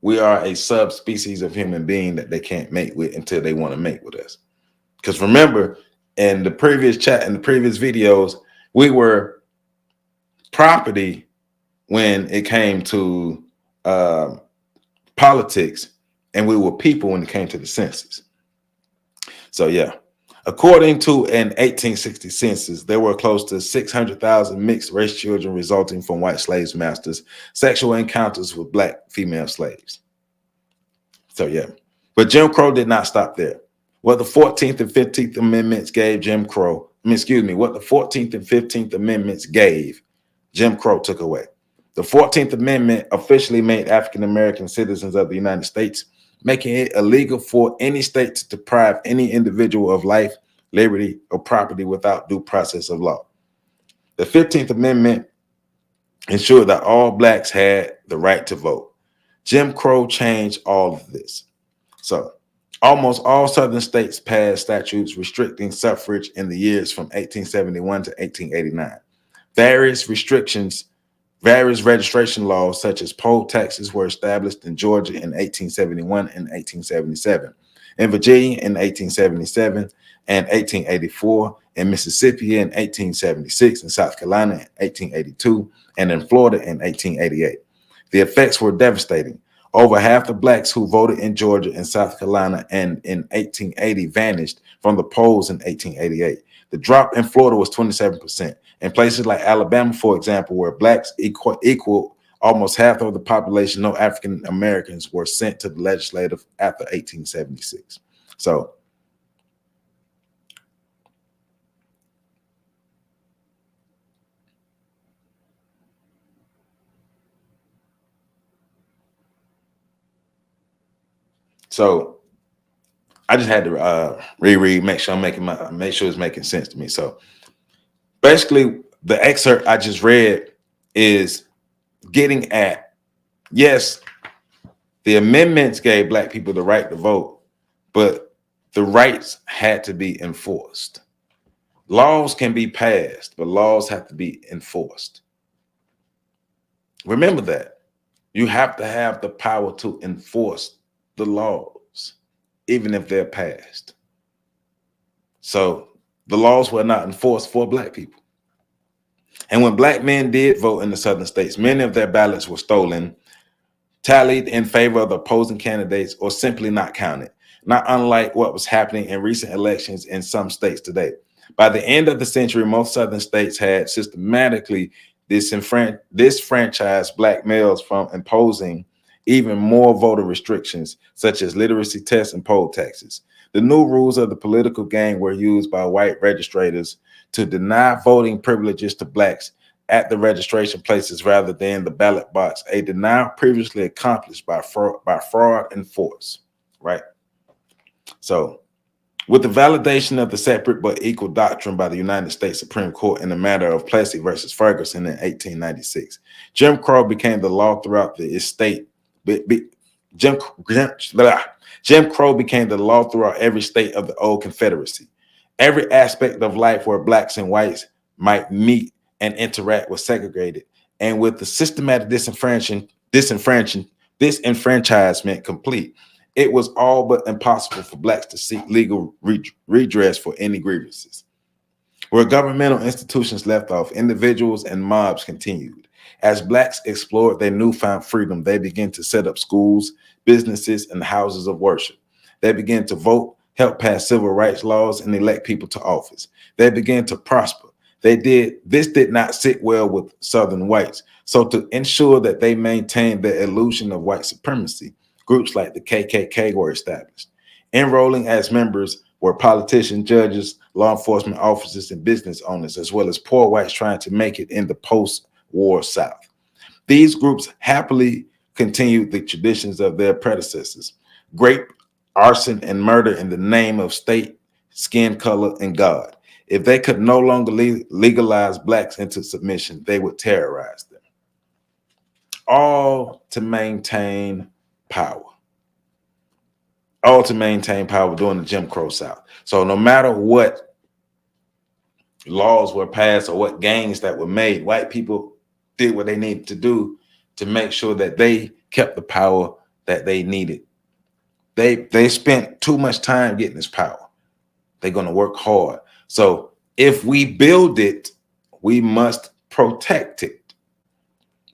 we are a subspecies of human being that they can't mate with until they want to mate with us. Because remember, in the previous chat, in the previous videos, we were property when it came to politics, and we were people when it came to the census. So yeah, according to an 1860 census, there were close to 600,000 mixed race children resulting from white slaves' masters' sexual encounters with black female slaves. So yeah, but Jim Crow did not stop there. What the 14th and 15th Amendments gave Jim Crow, what the 14th and 15th Amendments gave, Jim Crow took away. The 14th Amendment officially made African American citizens of the United States, making it illegal for any state to deprive any individual of life, liberty, or property without due process of law. The 15th Amendment ensured that all blacks had the right to vote. Jim Crow changed all of this. So almost all southern states passed statutes restricting suffrage in the years from 1871 to 1889. Various registration laws, such as poll taxes, were established in Georgia in 1871 and 1877, in Virginia in 1877 and 1884, in Mississippi in 1876, in South Carolina in 1882, and in Florida in 1888. The effects were devastating. Over half the blacks who voted in Georgia and South Carolina and in 1880 vanished from the polls in 1888. The drop in Florida was 27%. In places like Alabama, for example, where blacks equal almost half of the population, no African Americans were sent to the legislature after 1876. So I just had to reread, make sure it's making sense to me. So basically, the excerpt I just read is getting at, yes, the amendments gave black people the right to vote, but the rights had to be enforced. Laws can be passed, but laws have to be enforced. Remember that. You have to have the power to enforce the laws, even if they're passed. So the laws were not enforced for black people. And when black men did vote in the southern states, many of their ballots were stolen, tallied in favor of the opposing candidates, or simply not counted, not unlike what was happening in recent elections in some states today. By the end of the century, most southern states had systematically disenfranchised black males from imposing even more voter restrictions, such as literacy tests and poll taxes. The new rules of the political game were used by white registrators to deny voting privileges to blacks at the registration places rather than the ballot box, a denial previously accomplished by fraud and force, right? So with the validation of the separate but equal doctrine by the United States Supreme Court in the matter of Plessy versus Ferguson in 1896, Jim Crow became the law throughout the state. Jim Crow became the law throughout every state of the old Confederacy. Every aspect of life where blacks and whites might meet and interact was segregated. And with the systematic disenfranchisement complete, it was all but impossible for blacks to seek legal redress for any grievances. Where governmental institutions left off, individuals and mobs continued. As blacks explored their newfound freedom, they began to set up schools, businesses, and houses of worship. They began to vote, help pass civil rights laws, and elect people to office. They began to prosper. This did not sit well with Southern whites. So to ensure that they maintained the illusion of white supremacy, groups like the KKK were established. Enrolling as members were politicians, judges, law enforcement officers, and business owners, as well as poor whites trying to make it in the post-war South. These groups happily continued the traditions of their predecessors: rape, arson, and murder in the name of state, skin color, and God. If they could no longer legalize blacks into submission, they would terrorize them. All to maintain power. All to maintain power during the Jim Crow South. So no matter what laws were passed or what gains that were made, white people did what they needed to do to make sure that they kept the power that they needed. They spent too much time getting this power. They're going to work hard. So if we build it, we must protect it.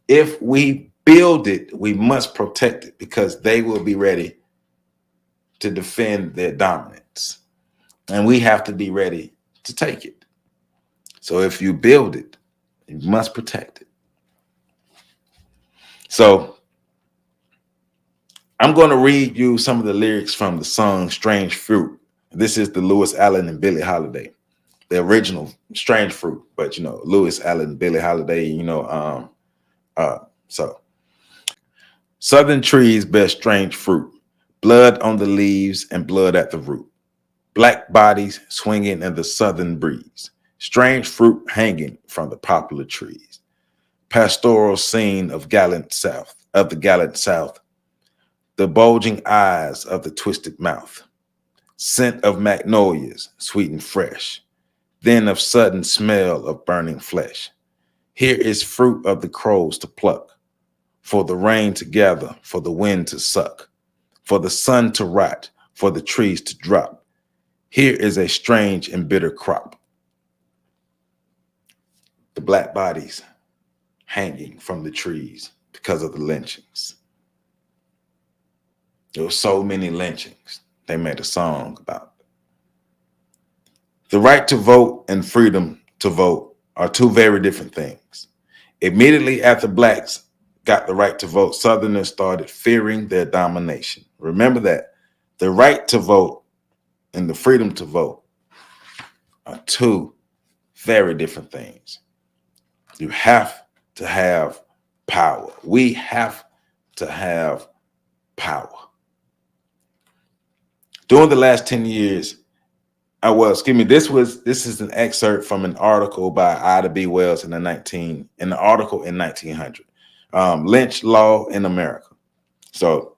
If we build it, we must protect it, because they will be ready to defend their dominance. And we have to be ready to take it. So if you build it, you must protect it. So I'm going to read you some of the lyrics from the song Strange Fruit. This is the Lewis Allen and Billie Holiday, the original Strange Fruit, but Lewis Allen and Billie Holiday, so Southern trees bear strange fruit, blood on the leaves and blood at the root. Black bodies swinging in the southern breeze, strange fruit hanging from the poplar trees. Pastoral scene of the gallant South, the bulging eyes of the twisted mouth, scent of magnolias, sweet and fresh, then of sudden smell of burning flesh. Here is fruit of the crows to pluck, for the rain to gather, for the wind to suck, for the sun to rot, for the trees to drop. Here is a strange and bitter crop. The black bodies hanging from the trees because of the lynchings. There were so many lynchings. They made a song about it. The right to vote and freedom to vote are two very different things. Immediately after blacks got the right to vote, Southerners started fearing their domination. Remember that. The right to vote and the freedom to vote are two very different things. You have to have power. We have to have power. During the last 10 years, this is an excerpt from an article by Ida B. Wells in the article in 1900, Lynch Law in America. So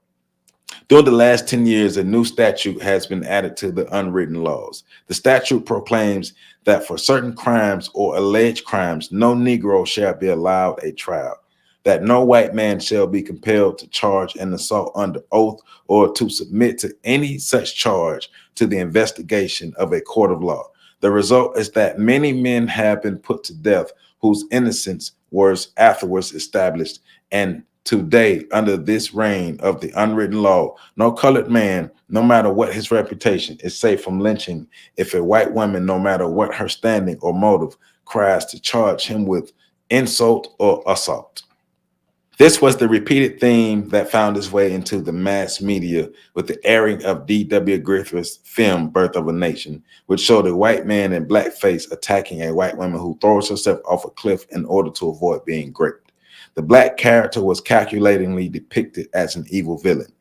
during the last 10 years, a new statute has been added to the unwritten laws. The statute proclaims that for certain crimes or alleged crimes, no Negro shall be allowed a trial, that no white man shall be compelled to charge an assault under oath or to submit to any such charge to the investigation of a court of law. The result is that many men have been put to death whose innocence was afterwards established. And today, under this reign of the unwritten law, no colored man, no matter what his reputation, is safe from lynching if a white woman, no matter what her standing or motive, cries to charge him with insult or assault. This was the repeated theme that found its way into the mass media with the airing of D.W. Griffith's film, Birth of a Nation, which showed a white man in blackface attacking a white woman who throws herself off a cliff in order to avoid being raped. The black character was calculatingly depicted as an evil villain.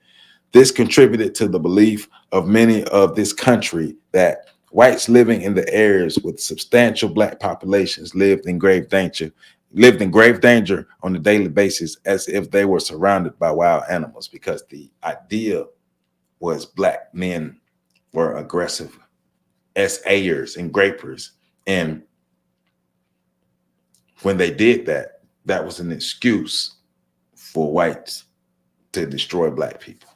This contributed to the belief of many of this country that whites living in the areas with substantial black populations lived in grave danger on a daily basis, as if they were surrounded by wild animals, because the idea was black men were aggressive SAers and grapers. And when they did that, that was an excuse for whites to destroy black people.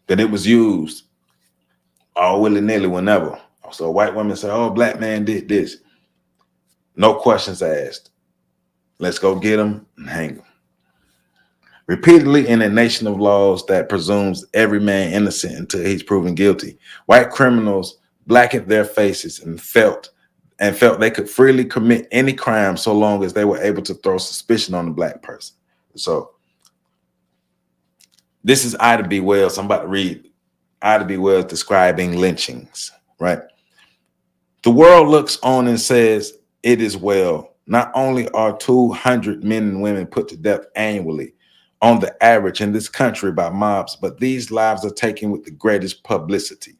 But it was used all willy-nilly whenever. So a white woman said, oh, black man did this. No questions asked. Let's go get them and hang them. Repeatedly in a nation of laws that presumes every man innocent until he's proven guilty, white criminals blackened their faces and felt they could freely commit any crime so long as they were able to throw suspicion on the black person. So this is Ida B. Wells. I'm about to read Ida B. Wells describing lynchings, right? The world looks on and says, it is well. Not only are 200 men and women put to death annually on the average in this country by mobs, but these lives are taken with the greatest publicity.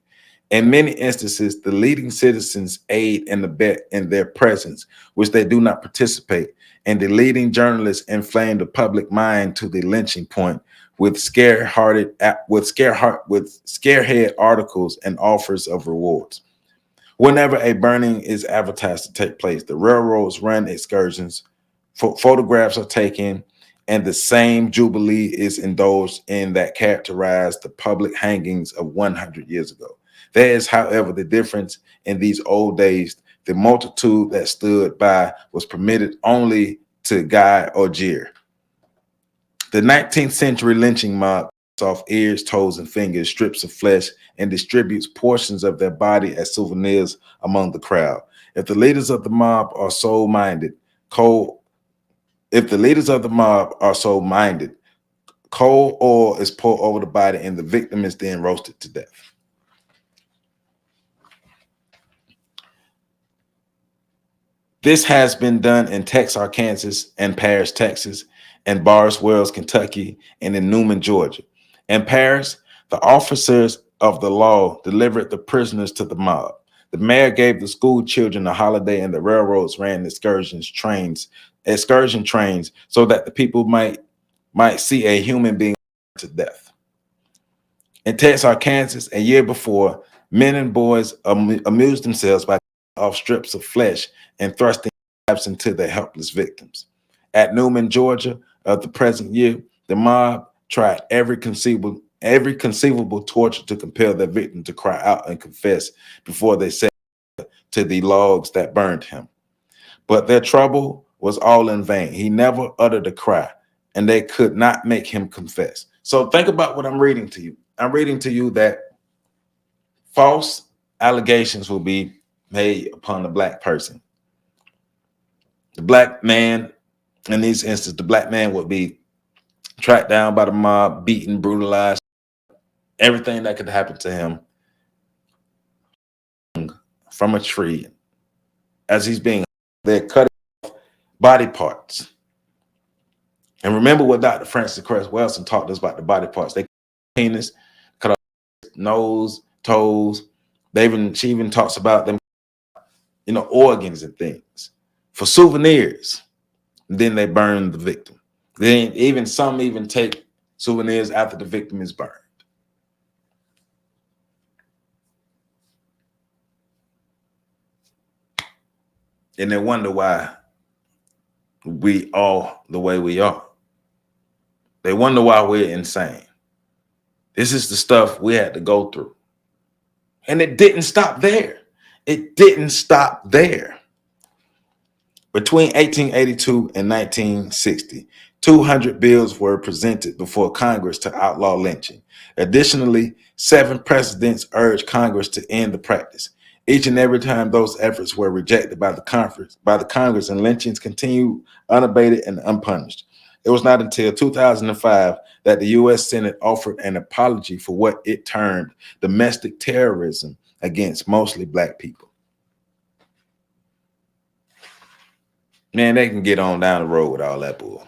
In many instances, the leading citizens aid and abet in their presence, which they do not participate, and the leading journalists inflame the public mind to the lynching point with scarehead articles and offers of rewards. Whenever a burning is advertised to take place, the railroads run excursions, photographs are taken, and the same jubilee is indulged in that characterized the public hangings of 100 years ago. There is, however, the difference in these old days. The multitude that stood by was permitted only to guide or jeer. The 19th century lynching mob cuts off ears, toes, and fingers, strips of flesh, and distributes portions of their body as souvenirs among the crowd. If the leaders of the mob are so-minded, coal oil is poured over the body and the victim is then roasted to death. This has been done in Texarkana, Kansas, and Paris, Texas, and Bars Wells, Kentucky, and in Newman, Georgia. In Paris, the officers of the law delivered the prisoners to the mob. The mayor gave the school children a holiday, and the railroads ran excursion trains so that the people might see a human being to death. In Texarkana, Kansas, a year before, men and boys amused themselves by off strips of flesh and thrusting knives into their helpless victims. At Newman, Georgia, of the present year, the mob tried every conceivable torture to compel their victim to cry out and confess before they set to the logs that burned him. But their trouble was all in vain. He never uttered a cry, and they could not make him confess. So think about what I'm reading to you. I'm reading to you that false allegations will be made upon the black person. The black man, in these instances, the black man would be tracked down by the mob, beaten, brutalized, everything that could happen to him from a tree. As he's being, they're cutting off body parts. And remember what Dr. Francis Cress Welsing taught us about the body parts. They cut off penis, cut off nose, toes. She even talks about them, organs and things for souvenirs. And then they burn the victim. Then some take souvenirs after the victim is burned. And they wonder why we are the way we are. They wonder why we're insane. This is the stuff we had to go through. And it didn't stop there. It didn't stop there. Between 1882 and 1960, 200 bills were presented before Congress to outlaw lynching. Additionally, 7 presidents urged Congress to end the practice. Each and every time those efforts were rejected by the Congress, and lynchings continued unabated and unpunished. It was not until 2005 that the U.S. Senate offered an apology for what it termed domestic terrorism against mostly black people. Man, they can get on down the road with all that bull.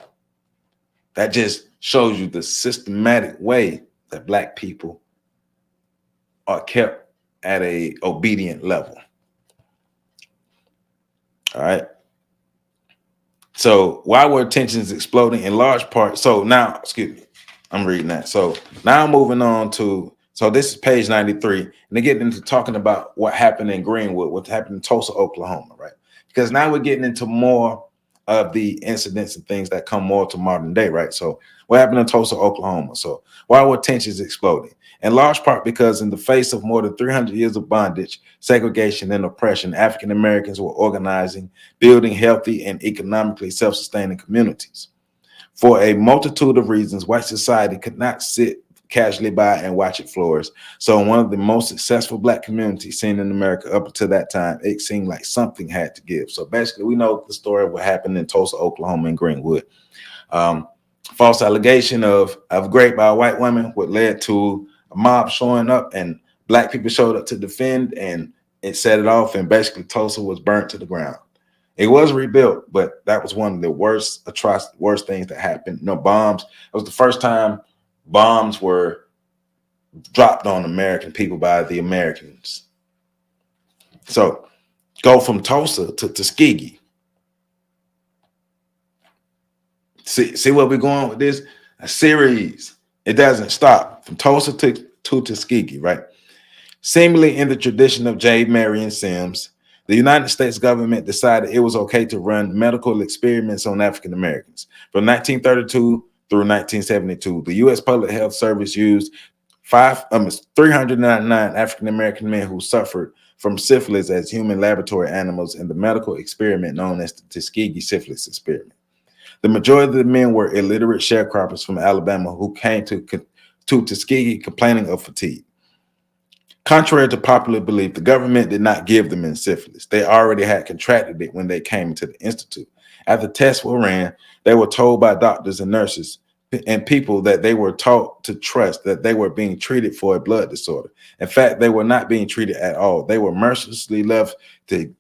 That just shows you the systematic way that black people are kept at a obedient level. All right. So why were tensions exploding in large part? So now, excuse me, I'm reading that. So now I'm moving on to, so this is page 93, and they get into talking about what happened in Greenwood, what happened in Tulsa, Oklahoma, right? Because now we're getting into more of the incidents and things that come more to modern day, right? So what happened in Tulsa, Oklahoma? So why were tensions exploding? In large part because in the face of more than 300 years of bondage, segregation, and oppression, African Americans were organizing, building healthy and economically self-sustaining communities. For a multitude of reasons, white society could not sit casually by and watch it flourish. So in one of the most successful black communities seen in America up until that time, it seemed like something had to give. So basically, we know the story of what happened in Tulsa, Oklahoma, and Greenwood. False allegation of rape by a white woman, what led to a mob showing up, and black people showed up to defend, and it set it off, and basically Tulsa was burnt to the ground. It was rebuilt, but that was one of the worst things that happened. No bombs. It was the first time bombs were dropped on American people by the Americans. So go from Tulsa to Tuskegee. See where we're going with this? A series. It doesn't stop from Tulsa to Tuskegee, right? Seemingly in the tradition of J. Marion Sims, the United States government decided it was okay to run medical experiments on African Americans. From 1932 through 1972, the U.S. Public Health Service used 399 African American men who suffered from syphilis as human laboratory animals in the medical experiment known as the Tuskegee syphilis experiment. The majority of the men were illiterate sharecroppers from Alabama who came to Tuskegee complaining of fatigue. Contrary to popular belief, the government did not give the men syphilis. They already had contracted it when they came to the institute. After tests were ran, they were told by doctors and nurses and people that they were taught to trust that they were being treated for a blood disorder. In fact, they were not being treated at all. They were mercilessly left to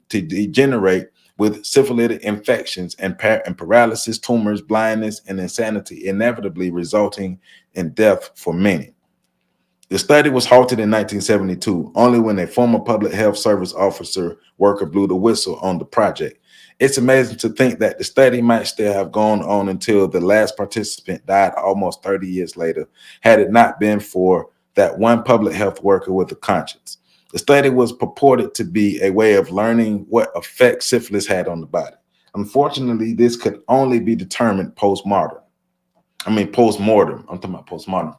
degenerate with syphilitic infections and paralysis, tumors, blindness, and insanity, inevitably resulting in death for many. The study was halted in 1972, only when a former public health service officer worker blew the whistle on the project. It's amazing to think that the study might still have gone on until the last participant died almost 30 years later, had it not been for that one public health worker with a conscience. The study was purported to be a way of learning what effect syphilis had on the body. Unfortunately, this could only be determined post-mortem. I'm talking about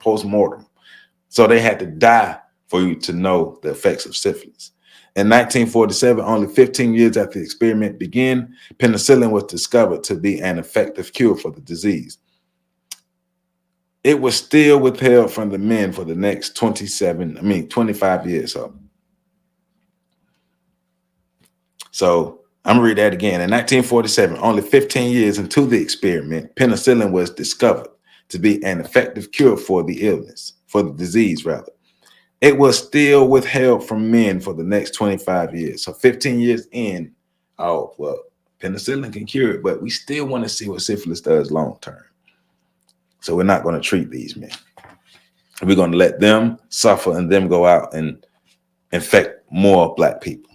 post-mortem. So they had to die for you to know the effects of syphilis. In 1947, only 15 years after the experiment began, penicillin was discovered to be an effective cure for the disease. It was still withheld from the men for the next 25 years. So I'm gonna read that again. In 1947, only 15 years into the experiment, penicillin was discovered to be an effective cure for the disease rather. It was still withheld from men for the next 25 years. So 15 years in, oh, well, penicillin can cure it, but we still want to see what syphilis does long term. So we're not going to treat these men. We're going to let them suffer and them go out and infect more black people.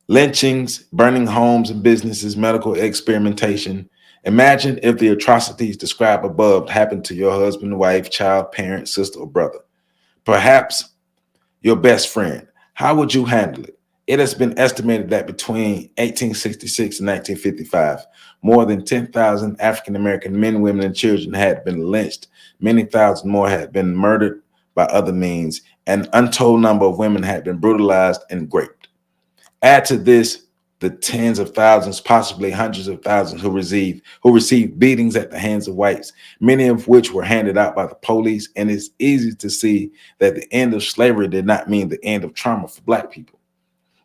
Lynchings, burning homes and businesses, medical experimentation. Imagine if the atrocities described above happened to your husband, wife, child, parent, sister, or brother. Perhaps your best friend. How would you handle it? It has been estimated that between 1866 and 1955, more than 10,000 African-American men, women, and children had been lynched. Many thousand more had been murdered by other means. An untold number of women had been brutalized and raped. Add to this the tens of thousands, possibly hundreds of thousands who received beatings at the hands of whites, many of which were handed out by the police. And it's easy to see that the end of slavery did not mean the end of trauma for black people.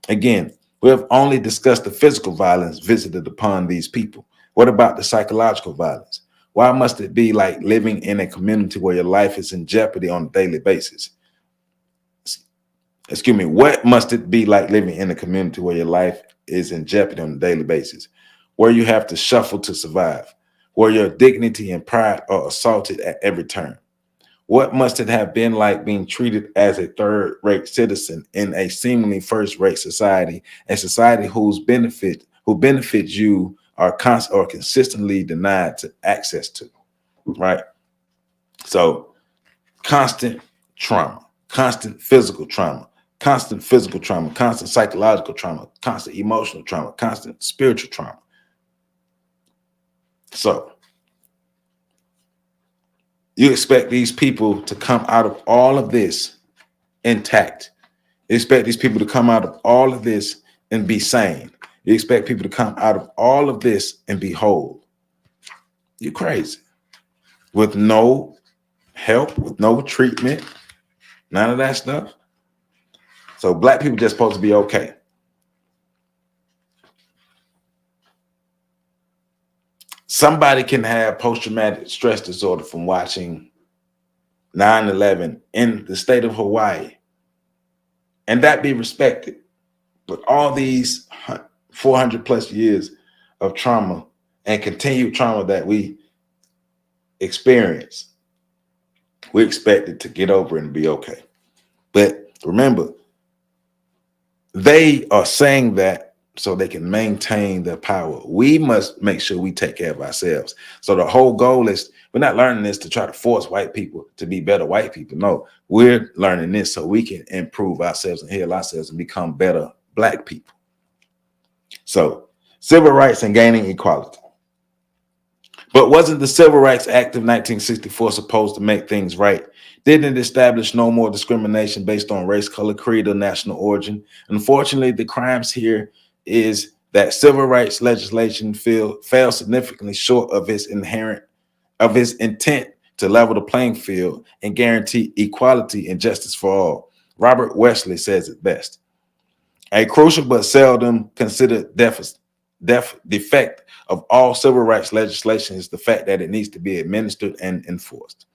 Again, we have only discussed the physical violence visited upon these people. What about the psychological violence? Why must it be like living in a community where your life is in jeopardy on a daily basis? What must it be like living in a community where your life is in jeopardy on a daily basis, where you have to shuffle to survive, where your dignity and pride are assaulted at every turn? What must it have been like being treated as a third-rate citizen in a seemingly first-rate society, a society who benefits you are consistently denied access to, right? So constant trauma, constant physical trauma, constant psychological trauma, constant emotional trauma, constant spiritual trauma. So you expect these people to come out of all of this intact. You expect these people to come out of all of this and be sane. You expect people to come out of all of this and be whole. You're crazy. With no help, with no treatment, none of that stuff. So black people just supposed to be okay. Somebody can have post-traumatic stress disorder from watching 9/11 in the state of Hawaii, and that be respected. But all these 400 plus years of trauma and continued trauma that we experience, we expect it to get over and be okay. But remember, they are saying that so they can maintain their power. We must make sure we take care of ourselves. So the whole goal is, we're not learning this to try to force white people to be better white people. No, we're learning this so we can improve ourselves and heal ourselves and become better black people. So civil rights and gaining equality. But wasn't the Civil Rights Act of 1964 supposed to make things right? Didn't it establish no more discrimination based on race, color, creed, or national origin? Unfortunately, the crimes here is that civil rights legislation fell significantly short of its intent to level the playing field and guarantee equality and justice for all. Robert Wesley says it best. A crucial but seldom considered defect of all civil rights legislation is the fact that it needs to be administered and enforced.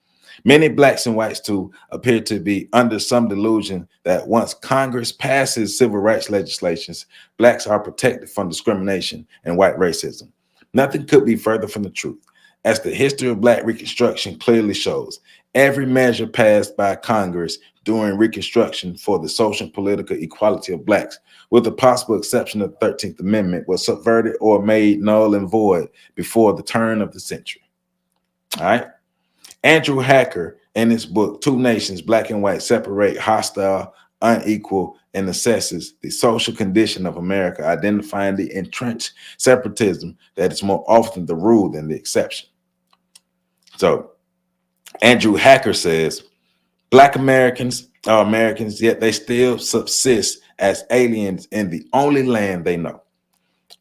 Many blacks and whites too appear to be under some delusion that once Congress passes civil rights legislations, blacks are protected from discrimination and white racism. Nothing could be further from the truth. As the history of black Reconstruction clearly shows, every measure passed by Congress during Reconstruction for the social and political equality of blacks, with the possible exception of the 13th Amendment, was subverted or made null and void before the turn of the century. All right. Andrew Hacker, in his book, Two Nations, Black and White Separate, Hostile, Unequal, and Assesses the Social Condition of America, identifying the entrenched separatism that is more often the rule than the exception. So Andrew Hacker says, Black Americans are Americans, yet they still subsist as aliens in the only land they know.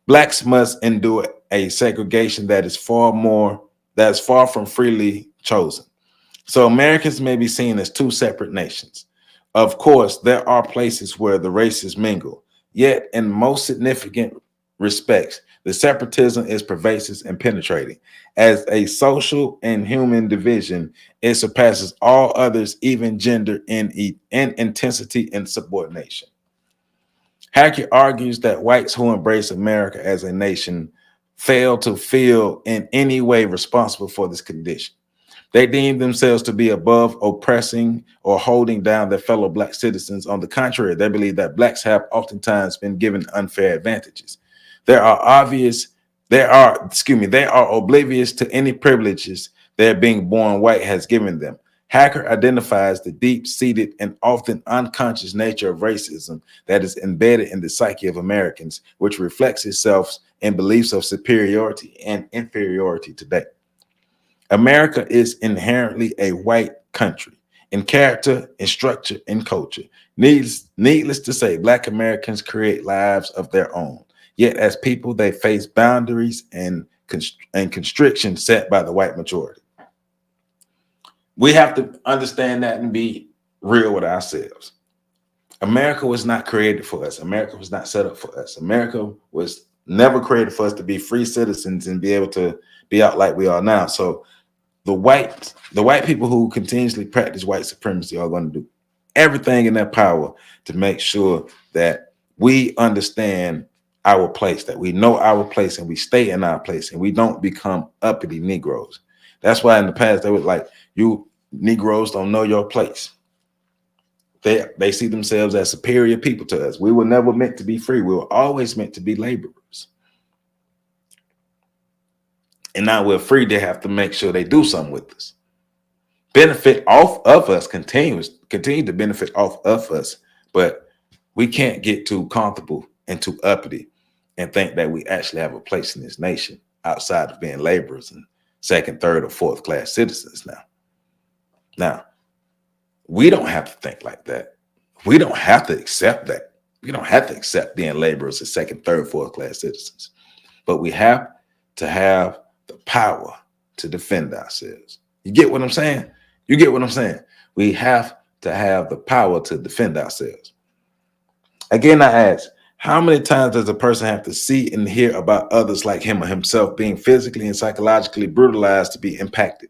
Blacks must endure a segregation that is far from freely chosen. So Americans may be seen as two separate nations. Of course, there are places where the races mingle, yet in most significant respects, the separatism is pervasive and penetrating. As a social and human division, it surpasses all others, even gender, in intensity and subordination. Hackett argues that whites who embrace America as a nation fail to feel in any way responsible for this condition. They deem themselves to be above oppressing or holding down their fellow black citizens. On the contrary, they believe that blacks have oftentimes been given unfair advantages. They are oblivious to any privileges their being born white has given them. Hacker identifies the deep-seated and often unconscious nature of racism that is embedded in the psyche of Americans, which reflects itself in beliefs of superiority and inferiority today. America is inherently a white country in character, in structure, in culture. Needless to say, Black Americans create lives of their own. Yet as people, they face boundaries and constrictions set by the white majority. We have to understand that and be real with ourselves. America was not created for us. America was not set up for us. America was never created for us to be free citizens and be able to be out like we are now. So the white people who continuously practice white supremacy are going to do everything in their power to make sure that we understand our place, that we know our place and we stay in our place and we don't become uppity Negroes. That's why in the past they were like, you Negroes don't know your place. They see themselves as superior people to us. We were never meant to be free. We were always meant to be laborers. And now we're free. They have to make sure they do something with us. Benefit off of us, continue to benefit off of us. But we can't get too comfortable and too uppity and think that we actually have a place in this nation. outside of being laborers and second, third, or fourth class citizens now. Now, we don't have to think like that. We don't have to accept that. We don't have to accept being laborers as second, third, fourth class citizens. But we have to have the power to defend ourselves. You get what I'm saying? You get what I'm saying? We have to have the power to defend ourselves. Again, I ask, how many times does a person have to see and hear about others like him or himself being physically and psychologically brutalized to be impacted?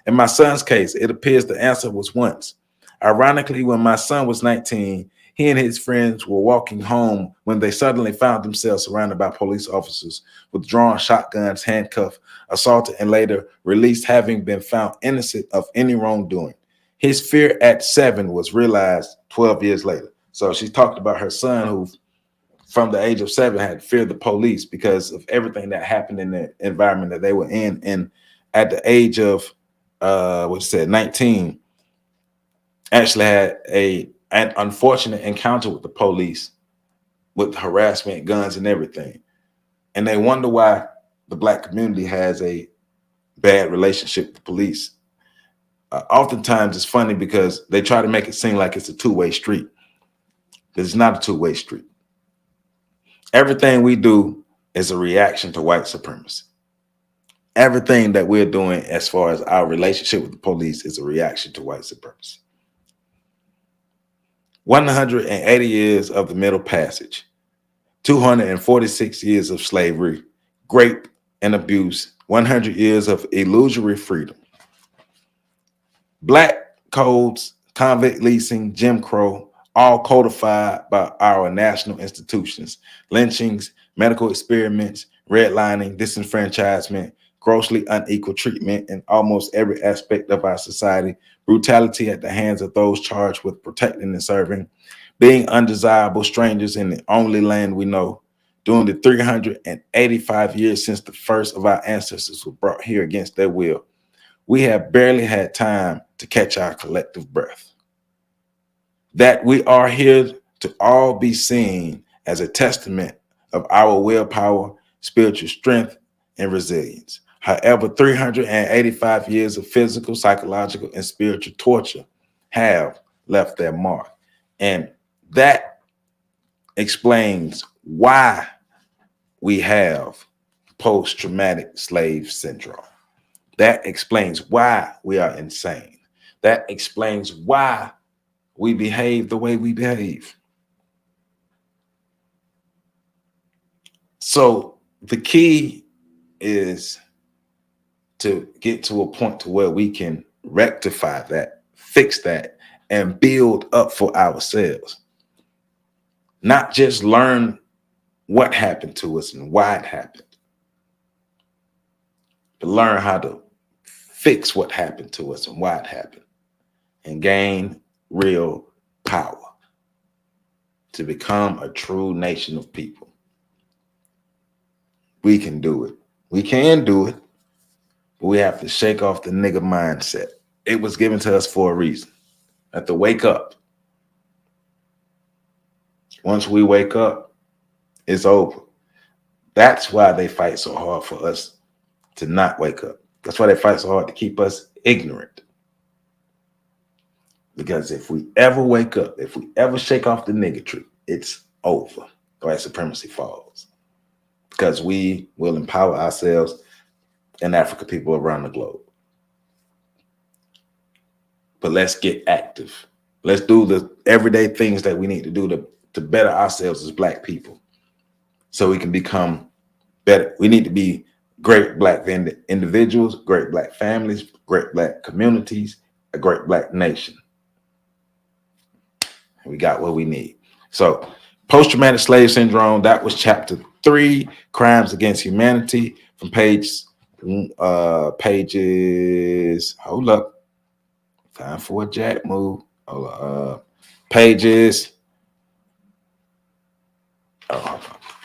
In my son's case, it appears the answer was once. Ironically, when my son was 19, he and his friends were walking home when they suddenly found themselves surrounded by police officers with drawn shotguns, handcuffed, assaulted, and later released, having been found innocent of any wrongdoing. His fear at 7 was realized 12 years later. So she talked about her son who, from the age of 7, had feared the police because of everything that happened in the environment that they were in. And at the age of 19, actually had an unfortunate encounter with the police with harassment, guns, and everything. And they wonder why the Black community has a bad relationship with the police. Oftentimes it's funny because they try to make it seem like it's a two-way street. It's not a two-way street. Everything we do is a reaction to white supremacy. Everything that we're doing as far as our relationship with the police is a reaction to white supremacy. 180 years of the Middle Passage, 246 years of slavery, rape and abuse, 100 years of illusory freedom. Black codes, convict leasing, Jim Crow, all codified by our national institutions, lynchings, medical experiments, redlining, disenfranchisement, grossly unequal treatment in almost every aspect of our society, brutality at the hands of those charged with protecting and serving, being undesirable strangers in the only land we know. During the 385 years since the first of our ancestors were brought here against their will, we have barely had time to catch our collective breath. That we are here to all be seen as a testament of our willpower, spiritual strength, and resilience. However, 385 years of physical, psychological, and spiritual torture have left their mark. And that explains why we have post-traumatic slave syndrome. That explains why we are insane. That explains why we behave the way we behave. So the key is to get to a point to where we can rectify that, fix that, and build up for ourselves. Not just learn what happened to us and why it happened, but learn how to fix what happened to us and why it happened and gain real power to become a true nation of people. We can do it. We can do it, but we have to shake off the nigga mindset. It was given to us for a reason. We have to wake up. Once we wake up, it's over. That's why they fight so hard for us to not wake up. That's why they fight so hard to keep us ignorant. Because if we ever wake up, if we ever shake off the niggatry, it's over. White supremacy falls. Because we will empower ourselves and African people around the globe. But let's get active. Let's do the everyday things that we need to do to better ourselves as Black people so we can become better. We need to be great Black individuals, great Black families, great Black communities, a great Black nation. We got what we need. So post-traumatic slave syndrome, that was chapter 3, crimes against humanity, from pages, hold up, time for a jack move. Hold up, pages,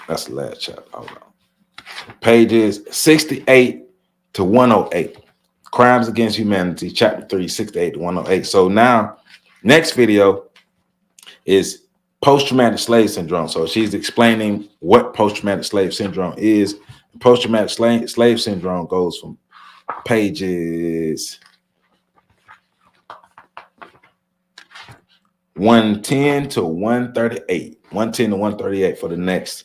that's the last chapter, hold on. Pages 68 to 108, crimes against humanity, chapter 3, 68 to 108. So now, next video is post-traumatic slave syndrome. So she's explaining what post-traumatic slave syndrome is, Post-traumatic slave syndrome goes from pages 110 to 138. 110 to 138 for the next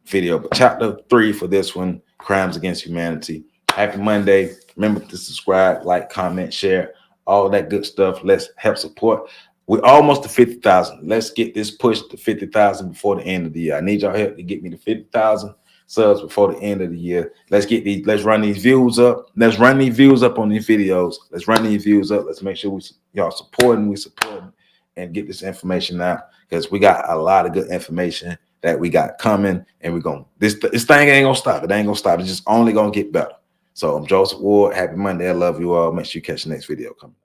video. But chapter 3 for this one, Crimes Against Humanity. Happy Monday. Remember to subscribe, like, comment, share, all that good stuff. Let's help support. We're almost to 50,000. Let's get this pushed to 50,000 before the end of the year. I need y'all help to get me to 50,000 subs before the end of the year. Let's run these views up. Let's run these views up on these videos. Let's run these views up. Let's make sure y'all supporting, and get this information out, because we got a lot of good information that we got coming, and we're going, this thing ain't gonna stop. It ain't gonna stop. It's just only gonna get better. So I'm Joseph Ward. Happy Monday. I love you all. Make sure you catch the next video coming.